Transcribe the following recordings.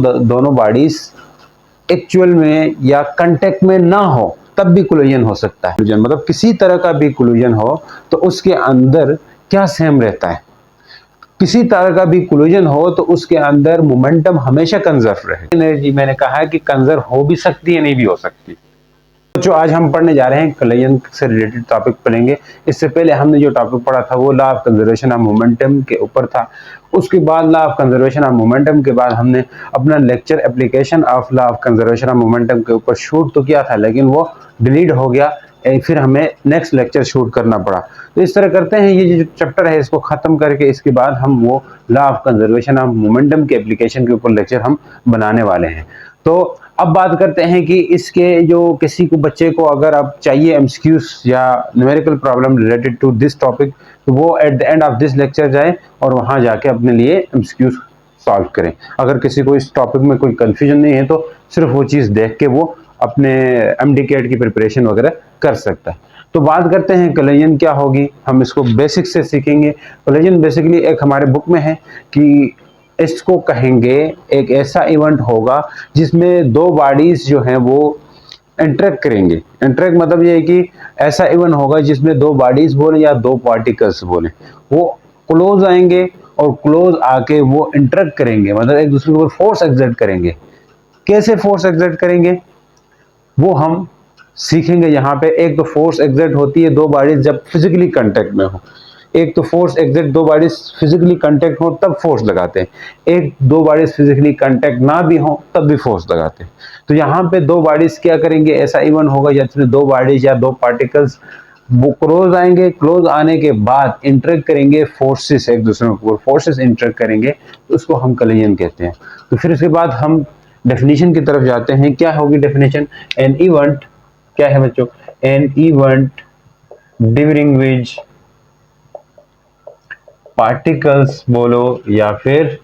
दोनों bodies actual में या कांटेक्ट में ना हो तब भी कोलिजन हो सकता है। मतलब किसी तरह का भी कोलिजन हो तो उसके अंदर क्या सेम रहता है, किसी तरह का भी कोलिजन हो तो उसके अंदर मोमेंटम हमेशा कंजर्व रहे। एनर्जी मैंने कहा है कि कंजर्व हो भी सकती है, नहीं भी हो सकती। जो आज हम पढ़ने जा रहे हैं कोलिजन से रिलेटेड टॉपिक पढ़ेंगे। इससे पहले हमने जो टॉपिक पढ़ा था वो law of conservation of momentum के ऊपर था। उसके बाद law of conservation of momentum के बाद हमने अपना lecture application of law of conservation of momentum के ऊपर शूट तो किया था, लेकिन वो डिलीट हो गया, फिर हमें नेक्स्ट लेक्चर शूट करना पड़ा। तो इस तरह करते हैं, ये जो चैप्टर है इसको खत्म करके इसके बाद हम वो law of conservation of momentum के एप्लीकेशन के ऊपर लेक्चर हम बनाने वाले हैं। तो अब बात करते हैं कि इसके जो किसी को बच्चे को अगर आप चाहिए एमसीक्यूज या numerical problem related to this topic, तो वो at the end of this lecture जाए और वहां जाके अपने लिए एमसीक्यूज सॉल्व करें। अगर किसी को इस टॉपिक में कोई कंफ्यूजन नहीं है तो सिर्फ वो चीज़ देख के वो अपने एमडीकेट की प्रिपरेशन वगैरह कर सकता है। तो बात करते हैं कोलिजन क्या होगी, हम इसको बेसिक से सीखेंगे। कोलिजन बेसिकली एक हमारे बुक में है कि इसको कहेंगे एक ऐसा इवेंट होगा जिसमें दो बॉडीज जो हैं वो इंटरेक्ट करेंगे। इंटरेक्ट मतलब ये है कि ऐसा इवेंट होगा जिसमें दो बॉडीज बोले या दो पार्टिकल्स बोले, वो क्लोज आएंगे और क्लोज आके वो इंटरेक्ट करेंगे, मतलब एक दूसरे के ऊपर फोर्स एक्सर्ट करेंगे। कैसे फोर्स एक्सर्ट करेंगे वो हम सीखेंगे यहाँ पे। एक तो फोर्स एक्सर्ट होती है दो बॉडीज जब फिजिकली कांटेक्ट में हो, एक तो फोर्स एक्सर्ट दो बॉडीज फिजिकली कांटेक्ट हो तब फोर्स लगाते हैं, एक दो बॉडीज फिजिकली कांटेक्ट ना भी हो तब भी फोर्स लगाते हैं। तो यहाँ पे दो बॉडीज क्या करेंगे, ऐसा इवेंट होगा जिसमें दो बॉडीज या दो पार्टिकल्स वो क्लोज आएंगे, क्लोज आने के बाद इंटरेक्ट करेंगे फोर्सेस, एक दूसरे के ऊपर फोर्सेस इंटरेक्ट करेंगे, तो उसको हम कोलिजन कहते हैं। तो फिर उसके बाद हम डेफिनेशन की तरफ जाते हैं। क्या होगी डेफिनेशन? एन इवेंट क्या है बच्चों? An event during which particles बोलो या फिर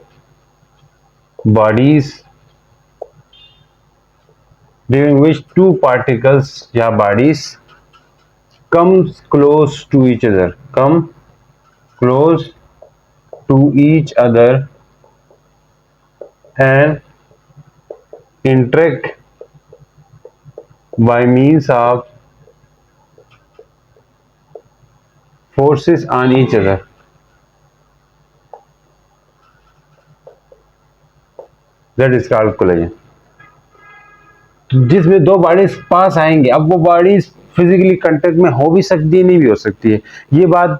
bodies, during which two particles या bodies comes close to each other, come close to each other and interact by means of forces on each other. That is called collision. जिसमें दो bodies पास आएंगे, अब वो bodies physically contact में हो भी सकती है, नहीं भी हो सकती है। ये बात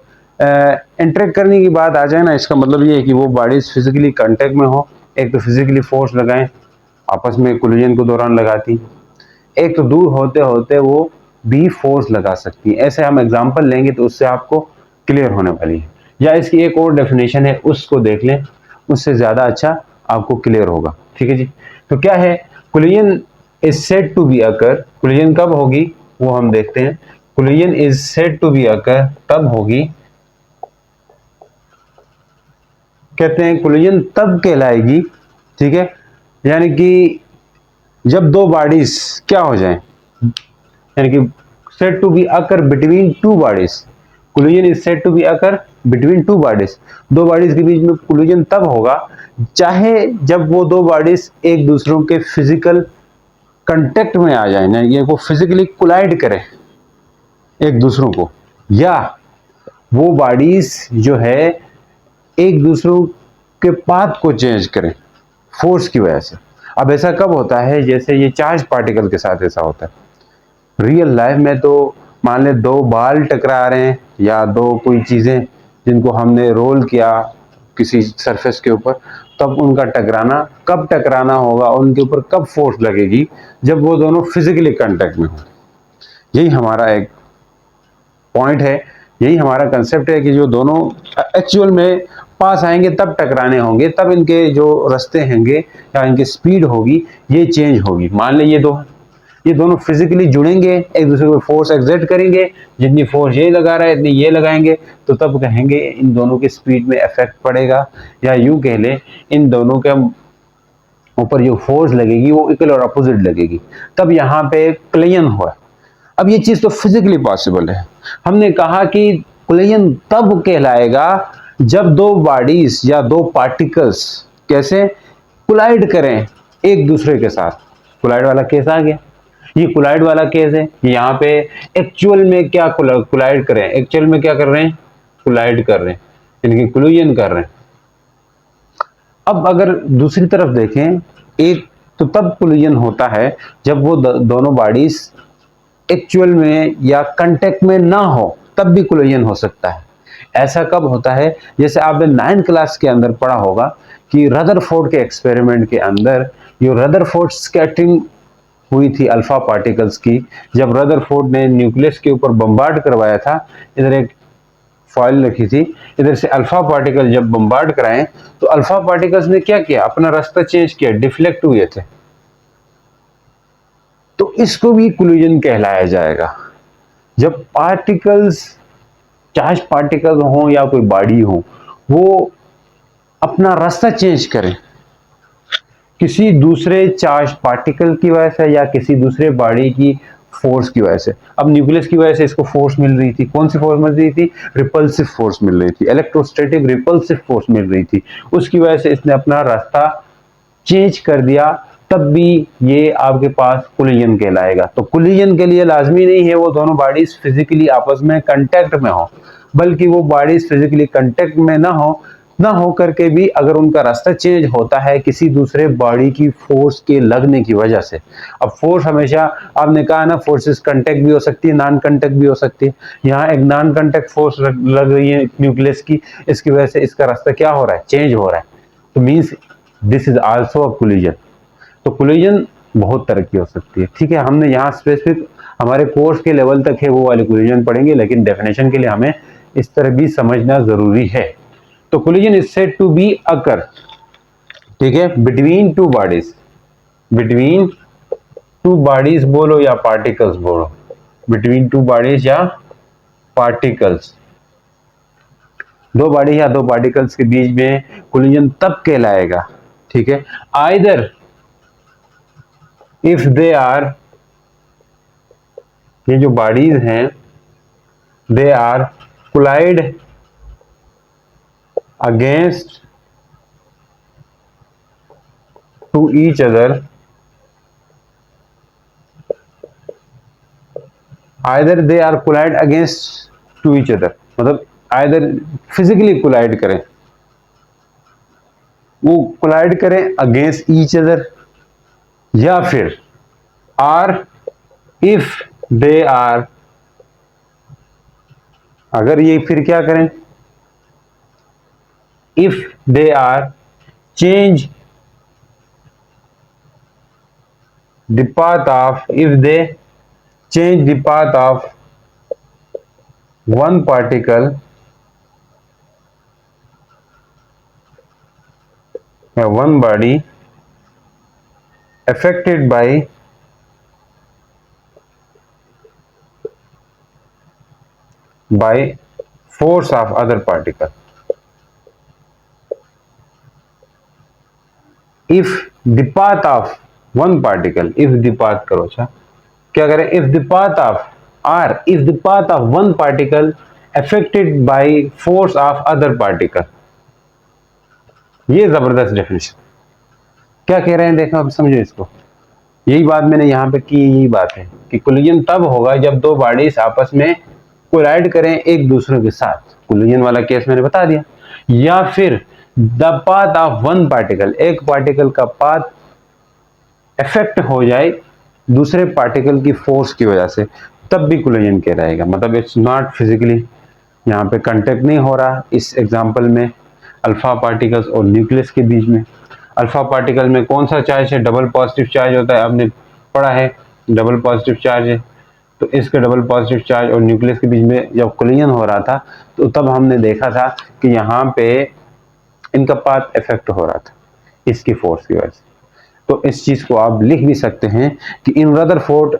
इंटरेक्ट करने की बात आ जाए ना, इसका मतलब ये है कि वो बॉडीज फिजिकली कांटेक्ट में हो, एक तो फिजिकली फोर्स लगाएं, आपस में कोलिजन के दौरान लगाती, एक तो दूर होते होते वो भी फोर्स लगा सकती है। ऐसे हम एग्जांपल लेंगे तो उससे आपको क्लियर होने वाली है। या इसकी एक और डेफिनेशन है, उसको देख लें, उससे ज़्यादा अच्छा आपको क्लियर होगा। ठीक है जी। तो क्या है? Collision is said to be occur. Collision कब होगी वो हम देखते हैं। Collision is said to be occur तब होगी, कहते हैं कोलिजन तब कहलाएगी, ठीक है, यानी कि जब दो बॉडीज क्या हो जाए, यानी कि said to be occur between two bodies. Collision is said to be occur between two bodies. दो बॉडीज के बीच में कोलिजन तब होगा चाहे जब वो दो बॉडीज एक दूसरों के फिजिकल कांटेक्ट में आ जाए ना, ये वो फिजिकली कोलाइड करें एक दूसरों को, या वो बॉडीज जो है एक दूसरों के पाथ को चेंज करें फोर्स की वजह से। अब ऐसा कब होता है? जैसे ये चार्ज पार्टिकल के साथ ऐसा होता है। रियल लाइफ में तो मान ले दो बाल टकरा रहे हैं या दो कोई चीजें जिनको हमने रोल किया किसी सरफेस के ऊपर, तब उनका टकराना, कब टकराना होगा, उनके ऊपर कब फोर्स लगेगी? जब वो दोनों फिजिकली कांटेक्ट में हो। यही हमारा एक पॉइंट है, यही हमारा कंसेप्ट है कि जो दोनों एक्चुअल में पास आएंगे तब टकराने होंगे, तब इनके जो रास्ते होंगे या इनकी स्पीड होगी ये चेंज होगी। मान ले ये दोनों फिजिकली जुड़ेंगे, एक दूसरे को फोर्स एक्सर्ट करेंगे, जितनी फोर्स ये लगा रहा है इतनी ये लगाएंगे, तो तब कहेंगे इन दोनों की स्पीड में इफेक्ट पड़ेगा, या यूं कह ले इन दोनों के ऊपर जो फोर्स लगेगी वो इक्वल और अपोजिट लगेगी, तब यहाँ पे कोलिजन हुआ। अब ये चीज तो फिजिकली पॉसिबल है। हमने कहा कि कोलिजन तब कहलाएगा जब दो बॉडीज या दो पार्टिकल्स कैसे कोलाइड करें एक दूसरे के साथ। कोलाइड वाला केस आ गया, ये कोलाइड वाला केस है। यहाँ पे एक्चुअल में क्या कोलाइड कर रहे हैं, एक्चुअल में क्या कर रहे हैं, कोलाइड कर रहे हैं, इनकी कोलिजन कर रहे हैं। अब अगर दूसरी तरफ देखें, एक तो तब कोलिजन होता है जब वो दोनों बॉडीज एक्चुअल में या कांटेक्ट में ना हो, तब भी कोलिजन हो सकता है। ऐसा कब होता है, जैसे आपने 9th क्लास के अंदर पढ़ा होगा कि रदरफोर्ड के एक्सपेरिमेंट के अंदर जो रदरफोर्ड स्कैटरिंग हुई थी अल्फा पार्टिकल्स की, जब रदरफोर्ड ने न्यूक्लियस के ऊपर बम्बार्ड करवाया था, इधर एक फॉइल रखी थी, इधर से अल्फा पार्टिकल जब बम्बार्ड कराएं तो अल्फा पार्टिकल्स ने क्या किया, अपना रास्ता चेंज किया, डिफ्लेक्ट हुए थे। तो इसको भी कोलिजन कहलाया जाएगा। जब पार्टिकल्स, चार्ज पार्टिकल हो या कोई बॉडी हो, वो अपना रास्ता चेंज करें किसी दूसरे चार्ज पार्टिकल की वजह से या किसी दूसरे बॉडी की फोर्स की वजह से। अब न्यूक्लियस की वजह से इसको फोर्स मिल रही थी, कौन सी फोर्स मिल रही थी, रिपल्सिव फोर्स मिल रही थी, इलेक्ट्रोस्टैटिक रिपल्सिव फोर्स मिल रही थी, उसकी वजह से इसने अपना रास्ता चेंज कर दिया, तब भी ये आपके पास कोलिजन कहलाएगा। तो कोलिजन के लिए लाजमी नहीं है वो दोनों बॉडीज फिजिकली आपस में कांटेक्ट में हो, बल्कि वो बॉडीज फिजिकली कांटेक्ट में ना हो करके भी अगर उनका रास्ता चेंज होता है किसी दूसरे बॉडी की फोर्स के लगने की वजह से। अब फोर्स हमेशा, आपने कहा ना, फोर्सेस कांटेक्ट भी हो सकती है, नॉन कांटेक्ट भी हो सकती है। यहाँ एक नॉन कांटेक्ट फोर्स लग रही है न्यूक्लियस की, इसकी वजह से इसका रास्ता क्या हो रहा है, चेंज हो रहा है। तो means this is also a collision. तो कोलिजन बहुत तरह की हो सकती है, ठीक है। हमने यहाँ स्पेसिफिक हमारे कोर्स के लेवल तक है वो वाली कोलिजन पढ़ेंगे, लेकिन डेफिनेशन के लिए हमें इस तरह भी समझना जरूरी है। तो collision is said to be occur, ठीक है, between two bodies, between two bodies बोलो या पार्टिकल्स बोलो, बिटवीन टू बॉडीज या पार्टिकल्स, दो बॉडी या दो पार्टिकल्स के बीच में कोलिजन तब कहलाएगा, ठीक है, आइदर इफ दे आर, ये जो बॉडीज हैं, they are collide against to each other, either they are collide against to each other, मतलब आइदर फिजिकली कोलाइड करें, वो कोलाइड करें अगेंस्ट ईच अदर, या फिर आर इफ दे आर, अगर ये फिर क्या करें, if they are change the path of, if they change the path of one particle or one body affected by force of other particle. If the path of one particle, if the path करो, अच्छा क्या करें, if the path of are, if the path of one particle affected by force of other particle. ये जबरदस्त definition, क्या कह रहे हैं, देखो अब समझो इसको। यही बात मैंने यहाँ पे की, यही बात है कि कोलिजन तब होगा जब दो बॉडीज आपस में कोलाइड करें एक दूसरे के साथ, कोलिजन वाला केस मैंने बता दिया, या फिर the path of one particle, एक पार्टिकल का पाथ इफेक्ट हो जाए दूसरे पार्टिकल की फोर्स की वजह से, तब भी कोलिजन कहलाएगा। मतलब इट्स नॉट फिजिकली, यहाँ पे कांटेक्ट नहीं हो रहा इस एग्जांपल में अल्फा पार्टिकल्स और न्यूक्लियस के बीच में। अल्फा पार्टिकल में कौन सा चार्ज है, डबल पॉजिटिव चार्ज होता है, आपने पढ़ा है, डबल पॉजिटिव चार्ज है। तो इसके डबल पॉजिटिव चार्ज और न्यूक्लियस के बीच में जब कोलिजन हो रहा था, तो तब हमने देखा था कि यहाँ पे इनका पाथ इफेक्ट हो रहा था इसकी फोर्स की वजह से। तो इस चीज को आप लिख भी सकते हैं कि in Rutherford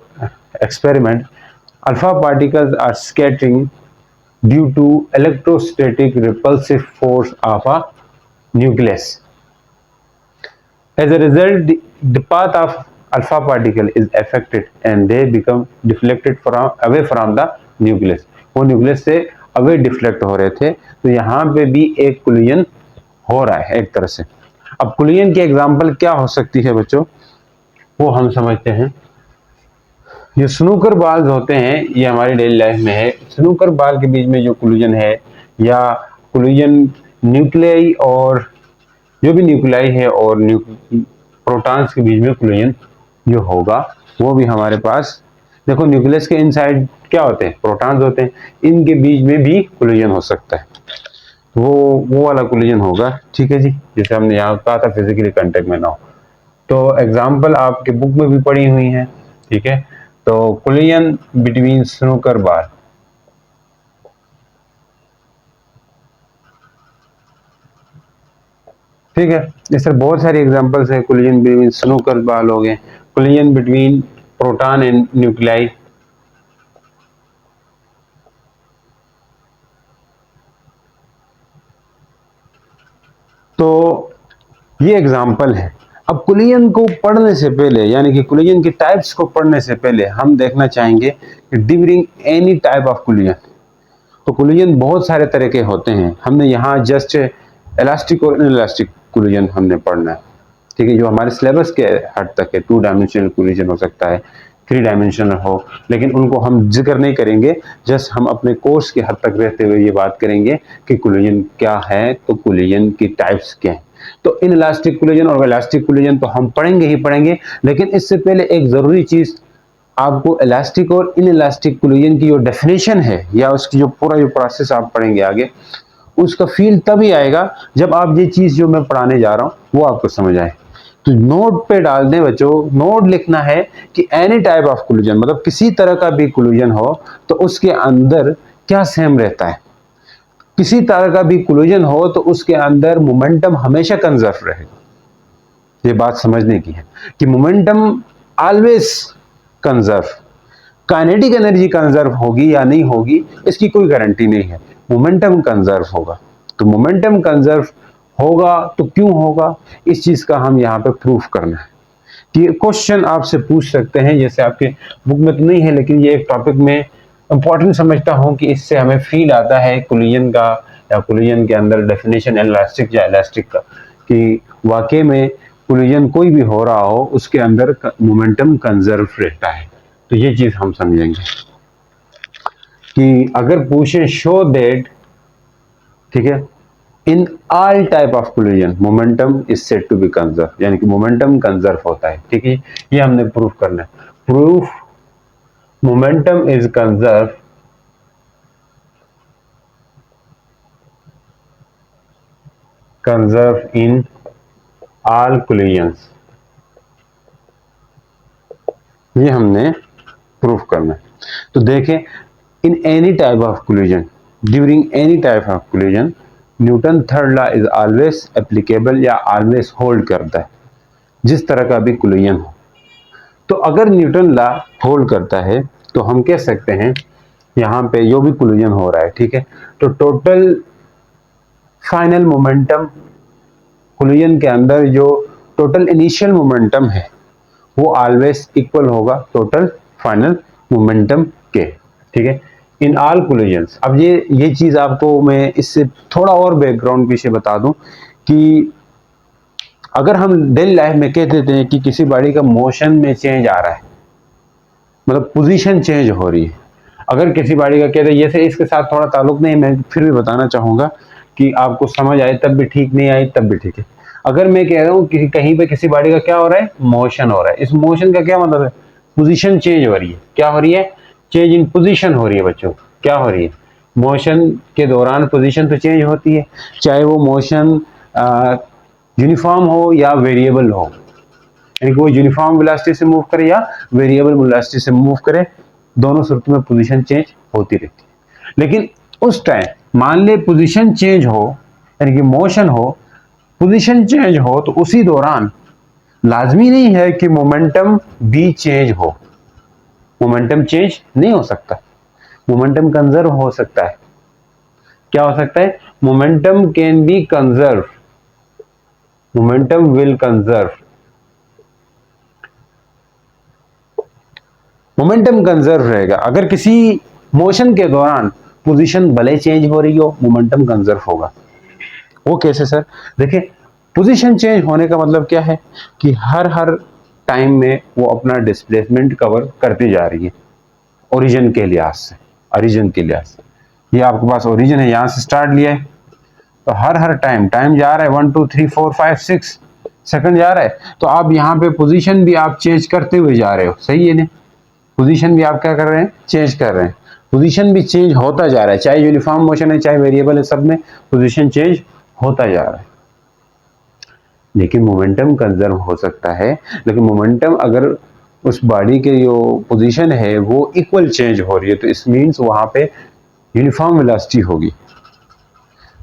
experiment alpha particles are scattering due to electrostatic repulsive force of a nucleus. As a result, the path of alpha particle is affected and they become deflected away from the nucleus. वो nucleus से away deflect हो रहे थे, तो यहाँ पे भी एक कोलिजन हो रहा है एक तरह से। अब कोलिजन की एग्जांपल क्या हो सकती है बच्चों, वो हम समझते हैं। ये स्नूकर बाल्स होते हैं, ये हमारी डेली लाइफ में है। स्नूकर बाल के बीच में जो कोलिजन है, या कोलिजन न्यूक्लियाई और जो भी न्यूक्लियाई है और प्रोटॉन्स के बीच में कोलिजन जो होगा, वो भी हमारे पास, देखो न्यूक्लियस के इनसाइड क्या होते हैं, प्रोटॉन्स होते हैं, इनके बीच में भी कोलिजन हो सकता है। वो वाला कोलिजन होगा, ठीक है जी, जैसे हमने यहाँ कहा था फिजिकली कांटेक्ट में ना हो। तो एग्जांपल आपके बुक में भी पड़ी हुई है, ठीक है। तो कोलिजन बिटवीन स्नूकर बाल, ठीक है। इस तरह बहुत सारी एग्जांपल्स है। कोलिजन बिटवीन स्नूकर बाल हो गए, collision between proton and nuclei, तो ये एग्जाम्पल है। अब कोलिजन को पढ़ने से पहले, यानी कि कोलिजन की टाइप्स को पढ़ने से पहले हम देखना चाहेंगे कि during any type of collision, तो कोलिजन बहुत सारे तरह के होते हैं। हमने यहाँ जस्ट इलास्टिक और इनइलास्टिक कोलिजन हमने पढ़ना है, ठीक है, जो हमारे सिलेबस के हद तक है। 2 डायमेंशनल कोलिजन हो सकता है, 3 डायमेंशनल हो, लेकिन उनको हम जिक्र नहीं करेंगे। जस्ट हम अपने कोर्स के हद तक रहते हुए ये बात करेंगे कि कोलिजन क्या है, तो कोलिजन की टाइप्स क्या हैं। तो इनइलास्टिक कोलिजन और इलास्टिक कोलिजन तो हम पढ़ेंगे ही पढ़ेंगे, लेकिन इससे पहले एक जरूरी चीज, आपको इलास्टिक और इनइलास्टिक कोलिजन की जो डेफिनेशन है, या उसकी जो पूरा जो प्रोसेस आप पढ़ेंगे आगे, उसका फील तभी आएगा जब आप ये चीज जो मैं पढ़ाने जा रहा हूं वो आपको समझ आए। तो नोट पे डाल दें बच्चों, नोट लिखना है कि एनी टाइप ऑफ कोलिजन, मतलब किसी तरह का भी कोलिजन हो तो उसके अंदर क्या सेम रहता है। किसी तरह का भी कोलिजन हो तो उसके अंदर मोमेंटम हमेशा कंजर्व रहेगा। ये बात समझने की है कि momentum always conserve, kinetic energy conserve होगी या नहीं होगी इसकी कोई गारंटी नहीं है, मोमेंटम कंजर्व होगा। तो मोमेंटम कंजर्व होगा तो क्यों होगा, इस चीज का हम यहाँ पे प्रूफ करना है। कि क्वेश्चन आपसे पूछ सकते हैं, जैसे आपके बुक में तो नहीं है, लेकिन ये एक टॉपिक में इंपॉर्टेंट समझता हूँ कि इससे हमें फील आता है कोलिजन का, या कोलिजन के अंदर डेफिनेशन इलास्टिक या इलास्टिक का, कि वाकई में कोलिजन कोई भी हो रहा हो उसके अंदर मोमेंटम कंजर्व रहता है। तो ये चीज हम समझेंगे कि अगर पूछे शो दैट, ठीक है, in all type of collision momentum is said to be conserve, यानी कि मोमेंटम कंजर्व होता है, ठीक है, ये हमने प्रूफ करना है। Proof momentum is conserve in all collisions, ये हमने प्रूफ करना है। तो देखें, in any type of collision, during any type of collision, Newton third law is always applicable, या ऑलवेज होल्ड करता है जिस तरह का भी कोलिजन हो। तो अगर न्यूटन लॉ होल्ड करता है तो हम कह सकते हैं यहाँ पे जो भी कोलिजन हो रहा है, ठीक है, तो टोटल फाइनल मोमेंटम कोलिजन के अंदर जो टोटल इनिशियल मोमेंटम है वो ऑलवेज इक्वल होगा टोटल फाइनल मोमेंटम के, ठीक है, इन ऑल कोलिजन्स। अब ये चीज आपको मैं इससे थोड़ा और बैकग्राउंड पीछे बता दूं कि अगर हम डेली लाइफ में कह देते हैं कि किसी बॉडी का मोशन में चेंज आ रहा है, मतलब पोजीशन चेंज हो रही है, अगर किसी बॉडी का कहते हैं, जैसे इसके साथ थोड़ा ताल्लुक नहीं, मैं फिर भी बताना चाहूंगा कि आपको समझ आए तब भी ठीक, नहीं आए तब भी ठीक है। अगर मैं कह रहा हूँ कि कहीं पे किसी बॉडी का क्या हो रहा है, मोशन हो रहा है, इस मोशन का क्या मतलब है, पोजीशन चेंज हो रही है। क्या हो रही है, चेंज इन पोजीशन हो रही है बच्चों। क्या हो रही है, मोशन के दौरान पोजीशन तो चेंज होती है, चाहे वो मोशन यूनिफॉर्म हो या वेरिएबल हो, यानी कि वो यूनिफॉर्म वेलोसिटी से मूव करे या वेरिएबल वेलोसिटी से मूव करे, दोनों सूरतों में पोजीशन चेंज होती रहती है। लेकिन उस टाइम मान ले पोजीशन चेंज हो, यानी कि मोशन हो, पोजीशन चेंज हो, तो उसी दौरान लाजमी नहीं है कि मोमेंटम भी चेंज हो। मोमेंटम चेंज नहीं हो सकता, मोमेंटम कंजर्व हो सकता है। क्या हो सकता है, momentum can be conserve, momentum will conserve, momentum conserve रहेगा। अगर किसी मोशन के दौरान पोजीशन भले चेंज हो रही हो, मोमेंटम कंजर्व होगा। वो कैसे सर, देखिए पोजीशन चेंज होने का मतलब क्या है कि हर टाइम में वो अपना डिस्प्लेसमेंट कवर करती जा रही है ओरिजिन के लिहाज से। ओरिजिन के लिहाज से ये आपके पास ओरिजिन है, यहां से स्टार्ट लिया है तो हर टाइम टाइम जा रहा है 1 2 3 4 5 6 सेकंड जा रहा है, तो आप यहाँ पे पोजीशन भी आप चेंज करते हुए जा रहे हो, सही है ना। पोजीशन भी आप क्या कर रहे हैं, चेंज कर रहे हैं। पोजीशन भी चेंज होता जा रहा है, चाहे यूनिफॉर्म मोशन है चाहे वेरिएबल है, सब में पोजीशन चेंज होता जा रहा है। लेकिन मोमेंटम कंजर्व हो सकता है, लेकिन मोमेंटम अगर उस बॉडी के जो पोजीशन है वो इक्वल चेंज हो रही है तो इस मीन्स वहां पे यूनिफॉर्म वेलोसिटी होगी।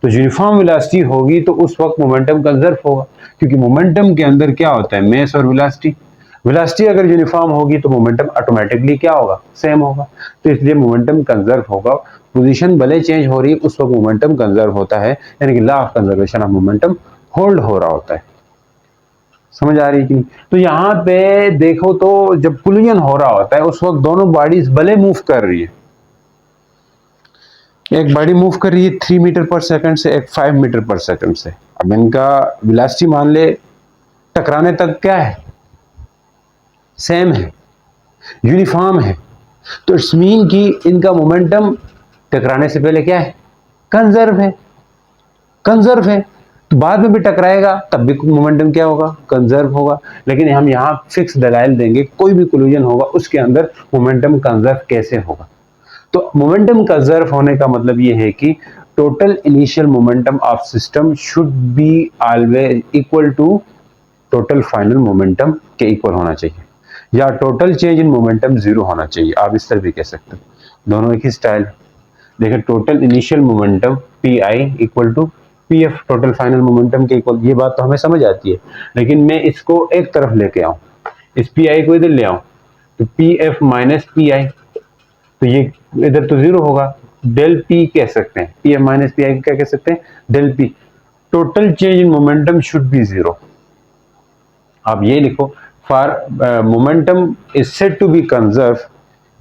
तो यूनिफॉर्म वेलोसिटी होगी तो उस वक्त मोमेंटम कंजर्व होगा, क्योंकि मोमेंटम के अंदर क्या होता है, मास और वेलोसिटी। वेलोसिटी अगर यूनिफॉर्म होगी तो मोमेंटम ऑटोमेटिकली क्या होगा, सेम होगा। तो इसलिए मोमेंटम कंजर्व होगा। पोजीशन भले चेंज हो रही है उस वक्त मोमेंटम कंजर्व होता है, यानी कि law of conservation of momentum hold हो रहा होता है। समझ आ रही है कि नहीं? तो यहाँ पे देखो तो जब कोलिजन हो रहा होता है उस वक्त दोनों बॉडीज भले मूव कर रही है, एक बॉडी मूव कर रही है 3 मीटर पर सेकंड से, एक 5 मीटर पर सेकंड से। अब इनका वेलोसिटी मान ले टकराने तक क्या है, सेम है, यूनिफॉर्म है। तो इट्स मीन कि इनका मोमेंटम टकराने से पहले क्या है, कंजर्व है। कंजर्व है तो बाद में भी टकराएगा तब भी मोमेंटम क्या होगा, कंजर्व होगा। लेकिन हम यहाँ फिक्स दलाइल देंगे, कोई भी कोलिजन होगा उसके अंदर मोमेंटम कंजर्व कैसे होगा। तो मोमेंटम कंजर्व होने का मतलब ये है कि total initial momentum of system should be always equal to total final momentum के इक्वल होना चाहिए, या total change in momentum zero होना चाहिए। आप इस तरह भी कह सकते हो, दोनों एक ही स्टाइल। देखिए total initial momentum p i equal to p f total final momentum के इक्वल, ये बात तो हमें समझ आती है। लेकिन मैं इसको एक तरफ लेके आऊं, इस पी आई को इधर ले आऊं तो पी एफ माइनस पी आई, तो ये इधर तो जीरो होगा, डेल पी कह सकते हैं, p f minus p i क्या कह सकते हैं, del p. Total change in momentum should be zero. आप ये लिखो, for momentum is said to be conserve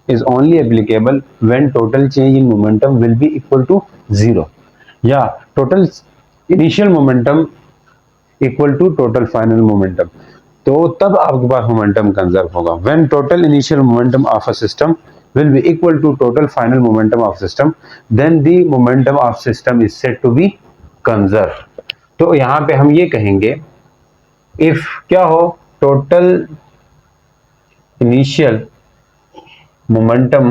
is only applicable when total change in momentum will be equal to zero, या total initial momentum equal to total final momentum। तो तब आपके पास momentum conserve होगा। when total initial momentum of a system will be equal to total final momentum of system, then the momentum of system is said to be conserve। तो यहाँ पे हम ये कहेंगे if क्या हो, total initial momentum